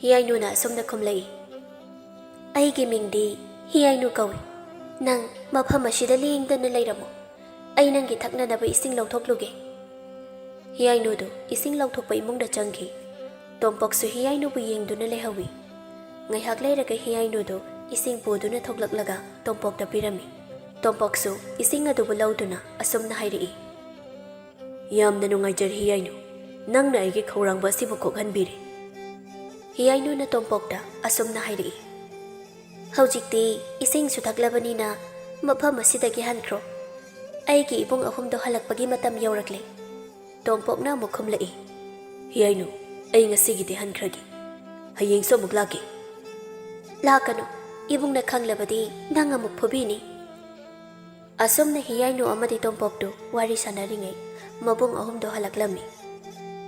ꯍꯤꯌꯥꯏꯅꯨꯅ ꯑꯁꯨꯝꯅ ꯈꯨꯝꯂꯛꯏ, "ꯑꯩꯒꯤ ꯃꯤꯡꯗꯤ ꯍꯤꯌꯥꯏꯅꯨ ꯀꯧꯏ꯫ ꯅꯪ ꯃꯐꯝ ꯑꯁꯤꯗ ꯂꯦꯡꯗꯅ ꯂꯩꯔꯝꯃꯣ, ꯑꯩ ꯅꯪꯒꯤ ꯊꯛꯅꯅꯕ ꯏꯁꯤꯡ ꯂꯧꯊꯣꯛꯂꯨꯒꯦ"꯫ ꯍꯤꯌꯥꯏꯅꯨꯗꯨ ꯏꯁꯤꯡ ꯂꯧꯊꯣꯛꯄ ꯏꯃꯨꯡꯗ ꯆꯪꯈꯤ꯫ ꯇꯣꯝꯄꯣꯛꯁꯨ ꯍꯤꯌꯥꯏꯅꯨꯕꯨ ꯌꯦꯡꯗꯨꯅ ꯂꯩꯍꯧꯏ꯫ ꯉꯥꯏꯍꯥꯛ ꯂꯩꯔꯒ ꯍꯤꯌꯥꯏꯅꯨꯗꯨ ꯏꯁꯤꯡ ꯄꯨꯗꯨꯅ ꯊꯣꯛꯂꯛꯂꯒ ꯇꯣꯝꯄꯣꯛꯇ ꯄꯤꯔꯝꯃꯤ꯫ ꯇꯣꯝꯄꯣꯛꯁꯨ ꯏꯁꯤꯡ ꯑꯗꯨꯕꯨ ꯂꯧꯗꯨꯅ ꯑꯁꯨꯝꯅ ꯍꯥꯏꯔꯛꯏ, "ꯌꯥꯝꯅ ꯅꯨꯡꯉꯥꯏꯖꯔꯦ ꯍꯤꯌꯥꯏꯅꯨ, ꯅꯪꯅ ꯑꯩꯒꯤ ꯈꯧꯔꯥꯡꯕ ꯑꯁꯤꯕꯨ ꯀꯣꯛꯍꯟꯕꯤꯔꯦ"꯫ ꯍꯤꯌꯥꯏꯅꯨꯅ ꯇꯣꯝꯄꯣꯛꯇ ꯑꯁꯨꯝꯅ ꯍꯥꯏꯔꯛꯏ, "ꯍꯧꯖꯤꯛꯇꯤ ꯏꯁꯤꯡꯁꯨ ꯊꯛꯂꯕꯅꯤꯅ ꯃꯐꯝ ꯑꯁꯤꯗꯒꯤ ꯍꯟꯈ꯭ꯔꯣ, ꯑꯩꯒꯤ ꯏꯕꯨꯡ ꯑꯍꯨꯝꯗꯣ ꯍꯜꯂꯛꯄꯒꯤ ꯃꯇꯝ ꯌꯧꯔꯛꯂꯦ"꯫ ꯇꯣꯝꯄꯣꯛꯅ ꯑꯃꯨꯛ ꯈꯨꯝꯂꯛꯏ, "ꯍꯤꯌꯥꯏꯅꯨ, ꯑꯩ ꯉꯁꯤꯒꯤꯗꯤ ꯍꯟꯈ꯭ꯔꯒꯦ, ꯍꯌꯦꯡꯁꯨ ꯑꯃꯨꯛ ꯂꯥꯛꯀꯦ"꯫ "ꯂꯥꯛꯀꯅꯨ, ꯏꯕꯨꯡꯅ ꯈꯪꯂꯕꯗꯤ ꯅꯪ ꯑꯃꯨꯛ ꯐꯨꯕꯤꯅꯤ"꯫ ꯑꯁꯨꯝꯅ ꯍꯤꯌꯥꯏꯅꯨ ꯑꯃꯗꯤ ꯇꯣꯝꯄꯣꯛꯇꯨ ꯋꯥꯔꯤ ꯁꯥꯟꯅꯔꯤꯉꯩ ꯃꯕꯨꯡ ꯑꯍꯨꯝꯗꯣ ꯍꯜꯂꯛꯂꯝꯃꯤ꯫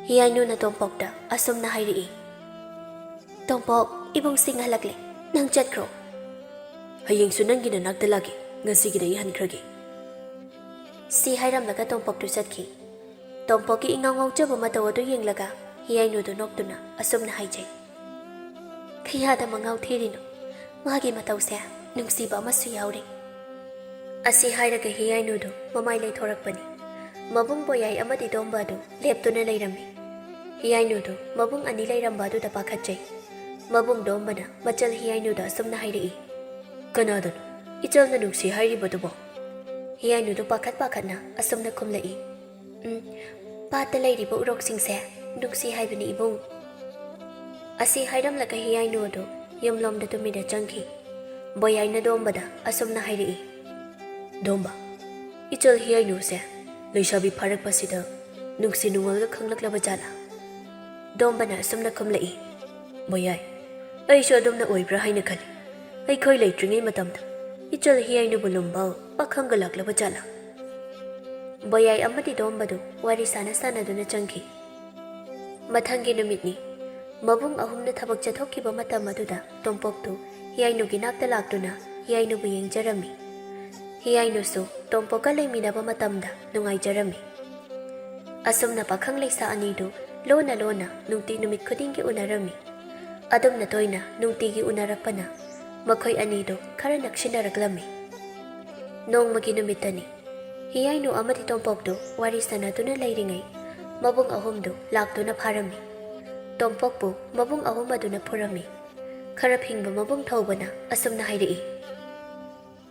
ꯍꯤꯌꯥꯏꯅꯨꯅ ꯇꯣꯝꯄꯣꯛꯇ ꯑꯁꯨꯝꯅ ꯍꯥꯏꯔꯛꯏ, "ꯇꯣꯝꯄꯣꯛ, ꯏꯕꯨꯡꯁꯤꯡ ꯍꯜꯂꯛꯂꯦ, ꯅꯪ ꯆꯠꯈ꯭ꯔꯣ"꯫ "ꯍꯌꯦꯡꯁꯨ ꯅꯪꯒꯤ ꯅꯅꯥꯛꯇ ꯂꯥꯛꯀꯦ, ꯉꯁꯤꯒꯤꯗꯤ ꯑꯩ ꯍꯟꯈ꯭ꯔꯒꯦ"꯫ ꯁꯤ ꯍꯥꯏꯔꯝꯂꯒ ꯇꯣꯝꯄꯣꯛꯇꯨ ꯆꯠꯈꯤ꯫ ꯇꯣꯝꯄꯣꯛꯀꯤ ꯏꯉꯥꯎ ꯉꯥꯎꯖꯕ ꯃꯇꯧ ꯑꯗꯨ ꯌꯦꯡꯂꯒ ꯍꯤꯌꯥꯏꯅꯨꯗꯨ ꯅꯣꯛꯇꯨꯅ ꯑꯁꯨꯝꯅ ꯍꯥꯏꯖꯩ, "ꯀꯌꯥꯗ ꯃꯉꯥꯎ ꯊꯤꯔꯤꯅꯣ, ꯃꯥꯒꯤ ꯃꯇꯧꯁꯦ ꯅꯨꯡꯁꯤꯕ ꯑꯃꯁꯨ ꯌꯥꯎꯔꯤ"꯫ ꯑꯁꯤ ꯍꯥꯏꯔꯒ ꯍꯤꯌꯥꯏꯅꯨꯗꯨ ꯃꯃꯥꯏ ꯂꯩꯊꯣꯔꯛꯄꯅꯤ꯫ ꯃꯕꯨꯡ ꯕꯣꯌꯥꯏ ꯑꯃꯗꯤ ꯇꯣꯝꯕ ꯑꯗꯨ ꯂꯦꯞꯇꯨꯅ ꯂꯩꯔꯝꯃꯤ꯫ ꯍꯤꯌꯥꯏꯅꯨꯗꯨ ꯃꯕꯨꯡ ꯑꯅꯤ ꯂꯩꯔꯝꯕ ꯑꯗꯨꯗ ꯄꯥꯈꯠꯆꯩ꯫ ꯃꯕꯨꯡ ꯗꯣꯝꯕꯅ ꯃꯆꯜ ꯍꯤꯌꯥꯏꯅꯨꯗ ꯑꯁꯨꯝꯅ ꯍꯥꯏꯔꯛꯏ, "ꯀꯅꯥꯗꯅꯣ ꯏꯆꯜꯅ ꯅꯨꯡꯁꯤ ꯍꯥꯏꯔꯤꯕꯗꯨꯕꯣ"꯫ ꯍꯤꯌꯥꯏꯅꯨꯗꯨ ꯄꯥꯈꯠꯅ ꯑꯁꯨꯝꯅ ꯈꯨꯝꯂꯛꯏ, "ꯄꯥꯠꯇ ꯂꯩꯔꯤꯕ ꯎꯔꯣꯛꯁꯤꯡꯁꯦ ꯅꯨꯡꯁꯤ ꯍꯥꯏꯕꯅꯤ ꯏꯕꯨꯡ"꯫ ꯑꯁꯤ ꯍꯥꯏꯔꯝꯂꯒ ꯍꯤꯌꯥꯏꯅꯨ ꯑꯗꯨ ꯌꯨꯝꯂꯣꯝꯗ ꯇꯨꯃꯤꯟꯅ ꯆꯪꯈꯤ꯫ ꯕꯣꯌꯥꯏꯅ ꯗꯣꯝꯕꯗ ꯑꯁꯨꯝꯅ ꯍꯥꯏꯔꯛꯏ, "ꯗꯣꯝꯕ, ꯏꯆꯜ ꯍꯤꯌꯥꯏꯅꯨꯁꯦ ꯂꯩꯁꯥꯕꯤ ꯐꯥꯔꯛꯄꯁꯤꯗ ꯅꯨꯡꯁꯤ ꯅꯨꯡꯉꯣꯜꯒ ꯈꯪꯂꯛꯂꯕ ꯖꯥꯠꯂꯥ? ꯗꯣꯝꯕꯅ ꯑꯁꯨꯝꯅ ꯈꯨꯝꯂꯛꯏ, ꯃꯣꯌꯥꯏ, ꯑꯩꯁꯨ ꯑꯗꯨꯝꯅ ꯑꯣꯏꯕ꯭ꯔꯥ ꯍꯥꯏꯅ ꯈꯜꯂꯤ꯫ ꯑꯩꯈꯣꯏ ꯂꯩꯇ꯭ꯔꯤꯉꯩ ꯃꯇꯝꯗ ꯏꯆꯜ ꯍꯤꯌꯥꯏꯅꯨꯕꯨ ꯂꯨꯝꯕ ꯄꯥꯈꯪꯒ ꯂꯥꯛꯂꯕ ꯖꯥꯠꯂꯥ? ꯕꯣꯌꯥꯏ ꯑꯃꯗꯤ ꯗꯣꯝꯕꯗꯨ ꯋꯥꯔꯤ ꯁꯥꯟꯅꯗꯨꯅ ꯆꯪꯈꯤ꯫ ꯃꯊꯪꯒꯤ ꯅꯨꯃꯤꯠꯅꯤ꯫ ꯃꯕꯨꯡ ꯑꯍꯨꯝꯅ ꯊꯕꯛ ꯆꯠꯊꯣꯛꯈꯤꯕ ꯃꯇꯝ ꯑꯗꯨꯗ ꯇꯣꯝꯄꯣꯛꯇꯨ ꯍꯤꯌꯥꯏꯅꯨꯒꯤ ꯅꯥꯛꯇ ꯂꯥꯛꯇꯨꯅ ꯍꯤꯌꯥꯏꯅꯨꯕꯨ ꯌꯦꯡꯖꯔꯝꯃꯤ꯫ ꯍꯤꯌꯥꯏꯅꯨꯁꯨ ꯇꯣꯝꯄꯣꯛꯀ ꯂꯩꯃꯤꯟꯅꯕ ꯃꯇꯝꯗ ꯅꯨꯡꯉꯥꯏꯖꯔꯝꯃꯤ꯫ ꯑꯁꯨꯝꯅ ꯄꯥꯈꯪ ꯂꯩꯁꯥ ꯑꯅꯤꯗꯨ ꯂꯣꯟꯅ ꯅꯨꯡꯇꯤ ꯅꯨꯃꯤꯠ ꯈꯨꯗꯤꯡꯒꯤ ꯎꯅꯔꯝꯃꯤ꯫ ꯑꯗꯨꯝꯅ ꯇꯣꯏꯅ ꯅꯨꯡꯇꯤꯒꯤ ꯎꯅꯔꯛꯄꯅ ꯃꯈꯣꯏ ꯑꯅꯤꯗꯨ ꯈꯔ ꯅꯛꯁꯤꯟꯅꯔꯛꯂꯝꯃꯤ꯫ ꯅꯣꯡꯃꯒꯤ ꯅꯨꯃꯤꯠꯇꯅꯤ꯫ ꯍꯤꯌꯥꯏꯅꯨ ꯑꯃꯗꯤ ꯇꯣꯝꯄꯣꯛꯇꯨ ꯋꯥꯔꯤ ꯁꯥꯟꯅꯗꯨꯅ ꯂꯩꯔꯤꯉꯩ ꯃꯕꯨꯡ ꯑꯍꯨꯝꯗꯨ ꯂꯥꯛꯇꯨꯅ ꯐꯥꯔꯝꯃꯤ꯫ ꯇꯣꯝꯄꯣꯛꯄꯨ ꯃꯕꯨꯡ ꯑꯍꯨꯝ ꯑꯗꯨꯅ ꯐꯨꯔꯝꯃꯤ꯫ ꯈꯔ ꯐꯤꯡꯕ ꯃꯕꯨꯡ ꯊꯧꯕꯅ ꯑꯁꯨꯝꯅ ꯍꯥꯏꯔꯛꯏ,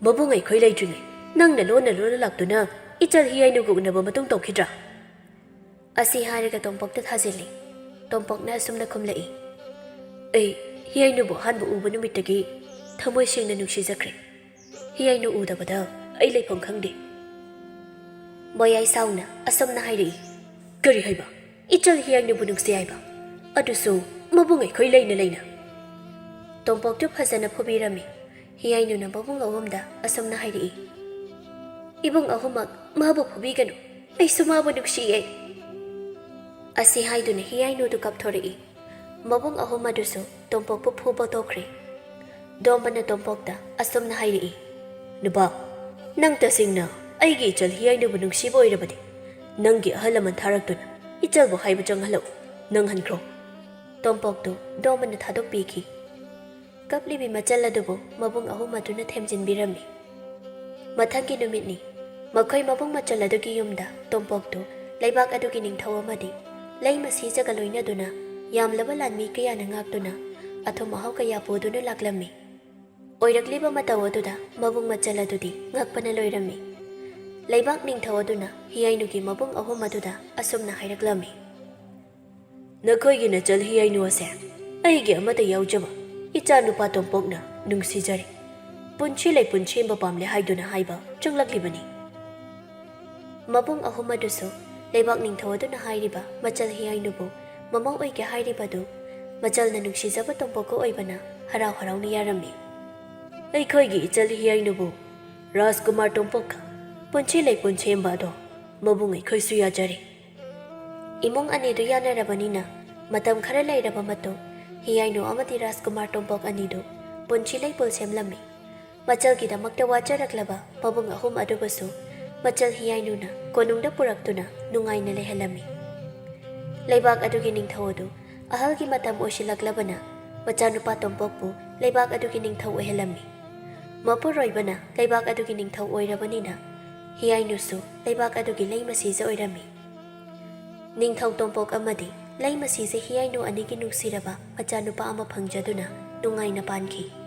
ꯃꯕꯨꯡ ꯑꯩꯈꯣꯏ ꯂꯩꯇ꯭ꯔꯤꯉꯩ ꯅꯪꯅ ꯂꯣꯟꯅ ꯂꯥꯛꯇꯨꯅ ꯏꯆꯜ ꯍꯤꯌꯥꯏꯅꯨꯒ ꯎꯅꯕ ꯃꯇꯨꯡ ꯇꯧꯈꯤꯗ꯭ꯔꯥ? ꯑꯁꯤ ꯍꯥꯏꯔꯒ ꯇꯣꯝꯄꯣꯛꯇ ꯊꯥꯖꯤꯜꯂꯤ꯫ ꯇꯣꯝꯄꯣꯛꯅ ꯑꯁꯨꯝꯅ ꯈꯨꯝꯂꯛꯏ, ꯑꯩ ꯍꯤꯌꯥꯏꯅꯨꯕꯨ ꯑꯍꯥꯟꯕ ꯎꯕ ꯅꯨꯃꯤꯠꯇꯒꯤ ꯊꯃꯣꯏ ꯁꯦꯡꯅ ꯅꯨꯡꯁꯤꯖꯈ꯭ꯔꯦ꯫ ꯍꯤꯌꯥꯏꯅꯨ ꯎꯗꯕꯗ ꯑꯩ ꯂꯩꯐꯝ ꯈꯪꯗꯦ꯫ ꯕꯣꯌꯥꯏ ꯁꯥꯎꯅ ꯑꯁꯨꯝꯅ ꯍꯥꯏꯔꯛꯏ, ꯀꯔꯤ ꯍꯥꯏꯕ? ꯏꯆꯜ ꯍꯤꯌꯥꯏꯅꯨꯕꯨ ꯅꯨꯡꯁꯤ ꯍꯥꯏꯕ? ꯑꯗꯨꯁꯨ ꯃꯕꯨꯡ ꯑꯩꯈꯣꯏ ꯂꯩꯅ? ꯇꯣꯝꯄꯣꯛꯇꯨ ꯐꯖꯅ ꯐꯨꯕꯤꯔꯝꯃꯤ꯫ ꯍꯤꯌꯥꯏꯅꯨꯅ ꯃꯕꯨꯡ ꯑꯍꯨꯝꯗ ꯑꯁꯨꯝꯅ ꯍꯥꯏꯔꯛꯏ, ꯏꯕꯨꯡ ꯑꯍꯨꯝꯃꯛ ꯃꯥꯕꯨ ꯐꯨꯕꯤꯒꯅꯨ, ꯑꯩꯁꯨ ꯃꯥꯕꯨ ꯅꯨꯡꯁꯤꯌꯦ꯫ ꯑꯁꯤ ꯍꯥꯏꯗꯨꯅ ꯍꯤꯌꯥꯏꯅꯨꯗꯨ ꯀꯞꯊꯣꯔꯛꯏ꯫ ꯃꯕꯨꯡ ꯑꯍꯨꯝ ꯑꯗꯨꯁꯨ ꯇꯣꯝꯄꯣꯛꯄꯨ ꯐꯨꯕ ꯇꯣꯛꯈ꯭ꯔꯦ꯫ ꯗꯣꯝꯕꯅ ꯇꯣꯝꯄꯣꯛꯇ ꯑꯁꯨꯝꯅ ꯍꯥꯏꯔꯛꯏ, ꯅꯨꯄꯥ, ꯅꯪ ꯇꯁꯦꯡꯅ ꯑꯩꯒꯤ ꯏꯆꯜ ꯍꯤꯌꯥꯏꯅꯨꯕꯨ ꯅꯨꯡꯁꯤꯕ ꯑꯣꯏꯔꯕꯗꯤ ꯅꯪꯒꯤ ꯑꯍꯜ ꯂꯃꯟ ꯊꯥꯔꯛꯇꯨꯅ ꯏꯆꯜꯕꯨ ꯍꯥꯏꯕ ꯆꯪꯍꯜꯂꯛꯎ, ꯅꯪꯍꯟꯈ꯭ꯔꯣ꯫ ꯇꯣꯝꯄꯣꯛꯇꯨ ꯗꯣꯝꯕꯅ ꯊꯥꯗꯣꯛꯄꯤꯈꯤ꯫ ꯀꯞꯂꯤꯕꯤ ꯃꯆꯜ ꯑꯗꯨꯕꯨ ꯃꯕꯨꯡ ꯑꯍꯨꯝ ꯑꯗꯨꯅ ꯊꯦꯝꯖꯤꯟꯕꯤꯔꯝꯃꯤ꯫ ꯃꯊꯪꯒꯤ ꯅꯨꯃꯤꯠꯅꯤ꯫ ꯃꯈꯣꯏ ꯃꯕꯨꯡ ꯃꯆꯜ ꯑꯗꯨꯒꯤ ꯌꯨꯝꯗ ꯇꯣꯝꯄꯣꯛꯇꯨ ꯂꯩꯕꯥꯛ ꯑꯗꯨꯒꯤ ꯅꯤꯡꯊꯧ ꯑꯃꯗꯤ ꯂꯩꯃꯁꯤꯖꯒ ꯂꯣꯏꯅꯗꯨꯅ ꯌꯥꯝꯂꯕ ꯂꯥꯟꯃꯤ ꯀꯌꯥꯅ ꯉꯥꯛꯇꯨꯅ ꯑꯊꯨꯝ ꯑꯍꯥꯎ ꯀꯌꯥ ꯄꯨꯗꯨꯅ ꯂꯥꯛꯂꯝꯃꯤ꯫ ꯑꯣꯏꯔꯛꯂꯤꯕ ꯃꯇꯧ ꯑꯗꯨꯗ ꯃꯕꯨꯡ ꯃꯆꯜ ꯑꯗꯨꯗꯤ ꯉꯛꯄꯅ ꯂꯣꯏꯔꯝꯃꯤ꯫ ꯂꯩꯕꯥꯛ ꯅꯤꯡꯊꯧ ꯑꯗꯨꯅ ꯍꯤꯌꯥꯏꯅꯨꯒꯤ ꯃꯕꯨꯡ ꯑꯍꯨꯝ ꯑꯗꯨꯗ ꯑꯁꯨꯝꯅ ꯍꯥꯏꯔꯛꯂꯝꯃꯤ, ꯅꯈꯣꯏꯒꯤ ꯅꯆꯜ ꯍꯤꯌꯥꯏꯅꯨ ꯑꯁꯦ ꯑꯩꯒꯤ ꯑꯃꯠꯇ ꯌꯥꯎꯖꯕ ꯏꯆꯥ ꯅꯨꯄꯥ ꯇꯣꯝꯄꯣꯛꯅ ꯅꯨꯡꯁꯤꯖꯔꯦ, 𝗪𝗵𝗁 ꯍꯥꯏꯗꯨꯅ ꯍꯥꯏꯕ ꯆꯪꯂꯛꯂꯤꯕꯅꯤ꯫ ꯃꯕꯨꯡ ꯑꯍꯨꯝ ꯑꯗꯨꯁꯨ ꯂꯩꯕꯥꯛ ꯅꯤꯡꯊꯧ ꯑꯗꯨꯅ ꯍꯥꯏꯔꯤꯕ ꯃꯆꯜ ꯍꯤꯌꯥꯏꯅꯨꯕꯨ ꯃꯃꯧ ꯑꯣꯏꯒꯦ ꯍꯥꯏꯔꯤꯕꯗꯨ ꯃꯆꯜꯅ ꯅꯨꯡꯁꯤꯖꯕ ꯇꯣꯝꯄꯣꯛꯀ ꯑꯣꯏꯕꯅ ꯍꯔꯥꯎ ꯍꯔꯥꯎꯅ ꯌꯥꯔꯝꯃꯤ꯫ ꯑꯩꯈꯣꯏꯒꯤ ꯏꯆꯜ ꯍꯤꯌꯥꯏꯅꯨꯕꯨ ꯔꯥꯖꯀꯨꯃꯥꯔ ꯇꯣꯝꯄꯣꯛꯀ 𝗪𝗵𝗁 ꯃꯕꯨꯡ ꯑꯩꯈꯣꯏꯁꯨ ꯌꯥꯖꯔꯦ꯫ ꯏꯃꯨꯡ ꯑꯅꯤꯗꯨ ꯌꯥꯅꯔꯕꯅꯤꯅ ꯃꯇꯝ ꯈꯔ ꯂꯩꯔꯕ ꯃꯇꯨꯡ ꯍꯤꯌꯥꯏꯅꯨ ꯑꯃꯗꯤ ꯔꯥꯖꯀꯨꯃꯥꯔ ꯇꯣꯝꯄꯣꯛ ꯑꯅꯤꯗꯨ ꯄꯨꯟꯁꯤꯂꯩꯄꯨꯜ ꯁꯦꯝꯂꯝꯃꯤ꯫ ꯃꯆꯜꯒꯤꯗꯃꯛꯇ ꯋꯥꯖꯔꯛꯂꯕ ꯃꯕꯨꯡ ꯑꯍꯨꯝ ꯑꯗꯨꯕꯨꯁꯨ ꯃꯆꯜ ꯍꯤꯌꯥꯏꯅꯨꯅ ꯀꯣꯅꯨꯡꯗ ꯄꯨꯔꯛꯇꯨꯅ ꯅꯨꯡꯉꯥꯏꯅ ꯂꯩꯍꯜꯂꯝꯃꯤ꯫ ꯂꯩꯕꯥꯛ ꯑꯗꯨꯒꯤ ꯅꯤꯡꯊꯧ ꯑꯗꯨ ꯑꯍꯜꯒꯤ ꯃꯇꯝ ꯑꯣꯏꯁꯤꯜꯂꯛꯂꯕꯅ ꯃꯆꯥꯅꯨꯄꯥ ꯇꯣꯝꯄꯣꯛꯄꯨ ꯂꯩꯕꯥꯛ ꯑꯗꯨꯒꯤ ꯅꯤꯡꯊꯧ ꯑꯣꯏꯍꯜꯂꯝꯃꯤ꯫ ꯃꯄꯨꯔꯣꯏꯕꯅ ꯂꯩꯕꯥꯛ ꯑꯗꯨꯒꯤ ꯅꯤꯡꯊꯧ ꯑꯣꯏꯔꯕꯅꯤꯅ ꯍꯤꯌꯥꯏꯅꯨꯁꯨ ꯂꯩꯕꯥꯛ ꯑꯗꯨꯒꯤ ꯂꯩꯃꯁꯤꯖ ꯑꯣꯏꯔꯝꯃꯤ꯫ ꯅꯤꯡꯊꯧ ꯇꯣꯝꯄꯣꯛ ꯑꯃꯗꯤ ꯂꯩꯃꯁꯤꯖ ꯍꯤꯌꯥꯏꯅꯨ ꯑꯅꯤꯒꯤ ꯅꯨꯡꯁꯤꯔꯕ ꯃꯆꯥꯅꯨꯄꯥ ꯑꯃ ꯐꯪꯖꯗꯨꯅ ꯅꯨꯡꯉꯥꯏꯅ ꯄꯥꯟꯈꯤ꯫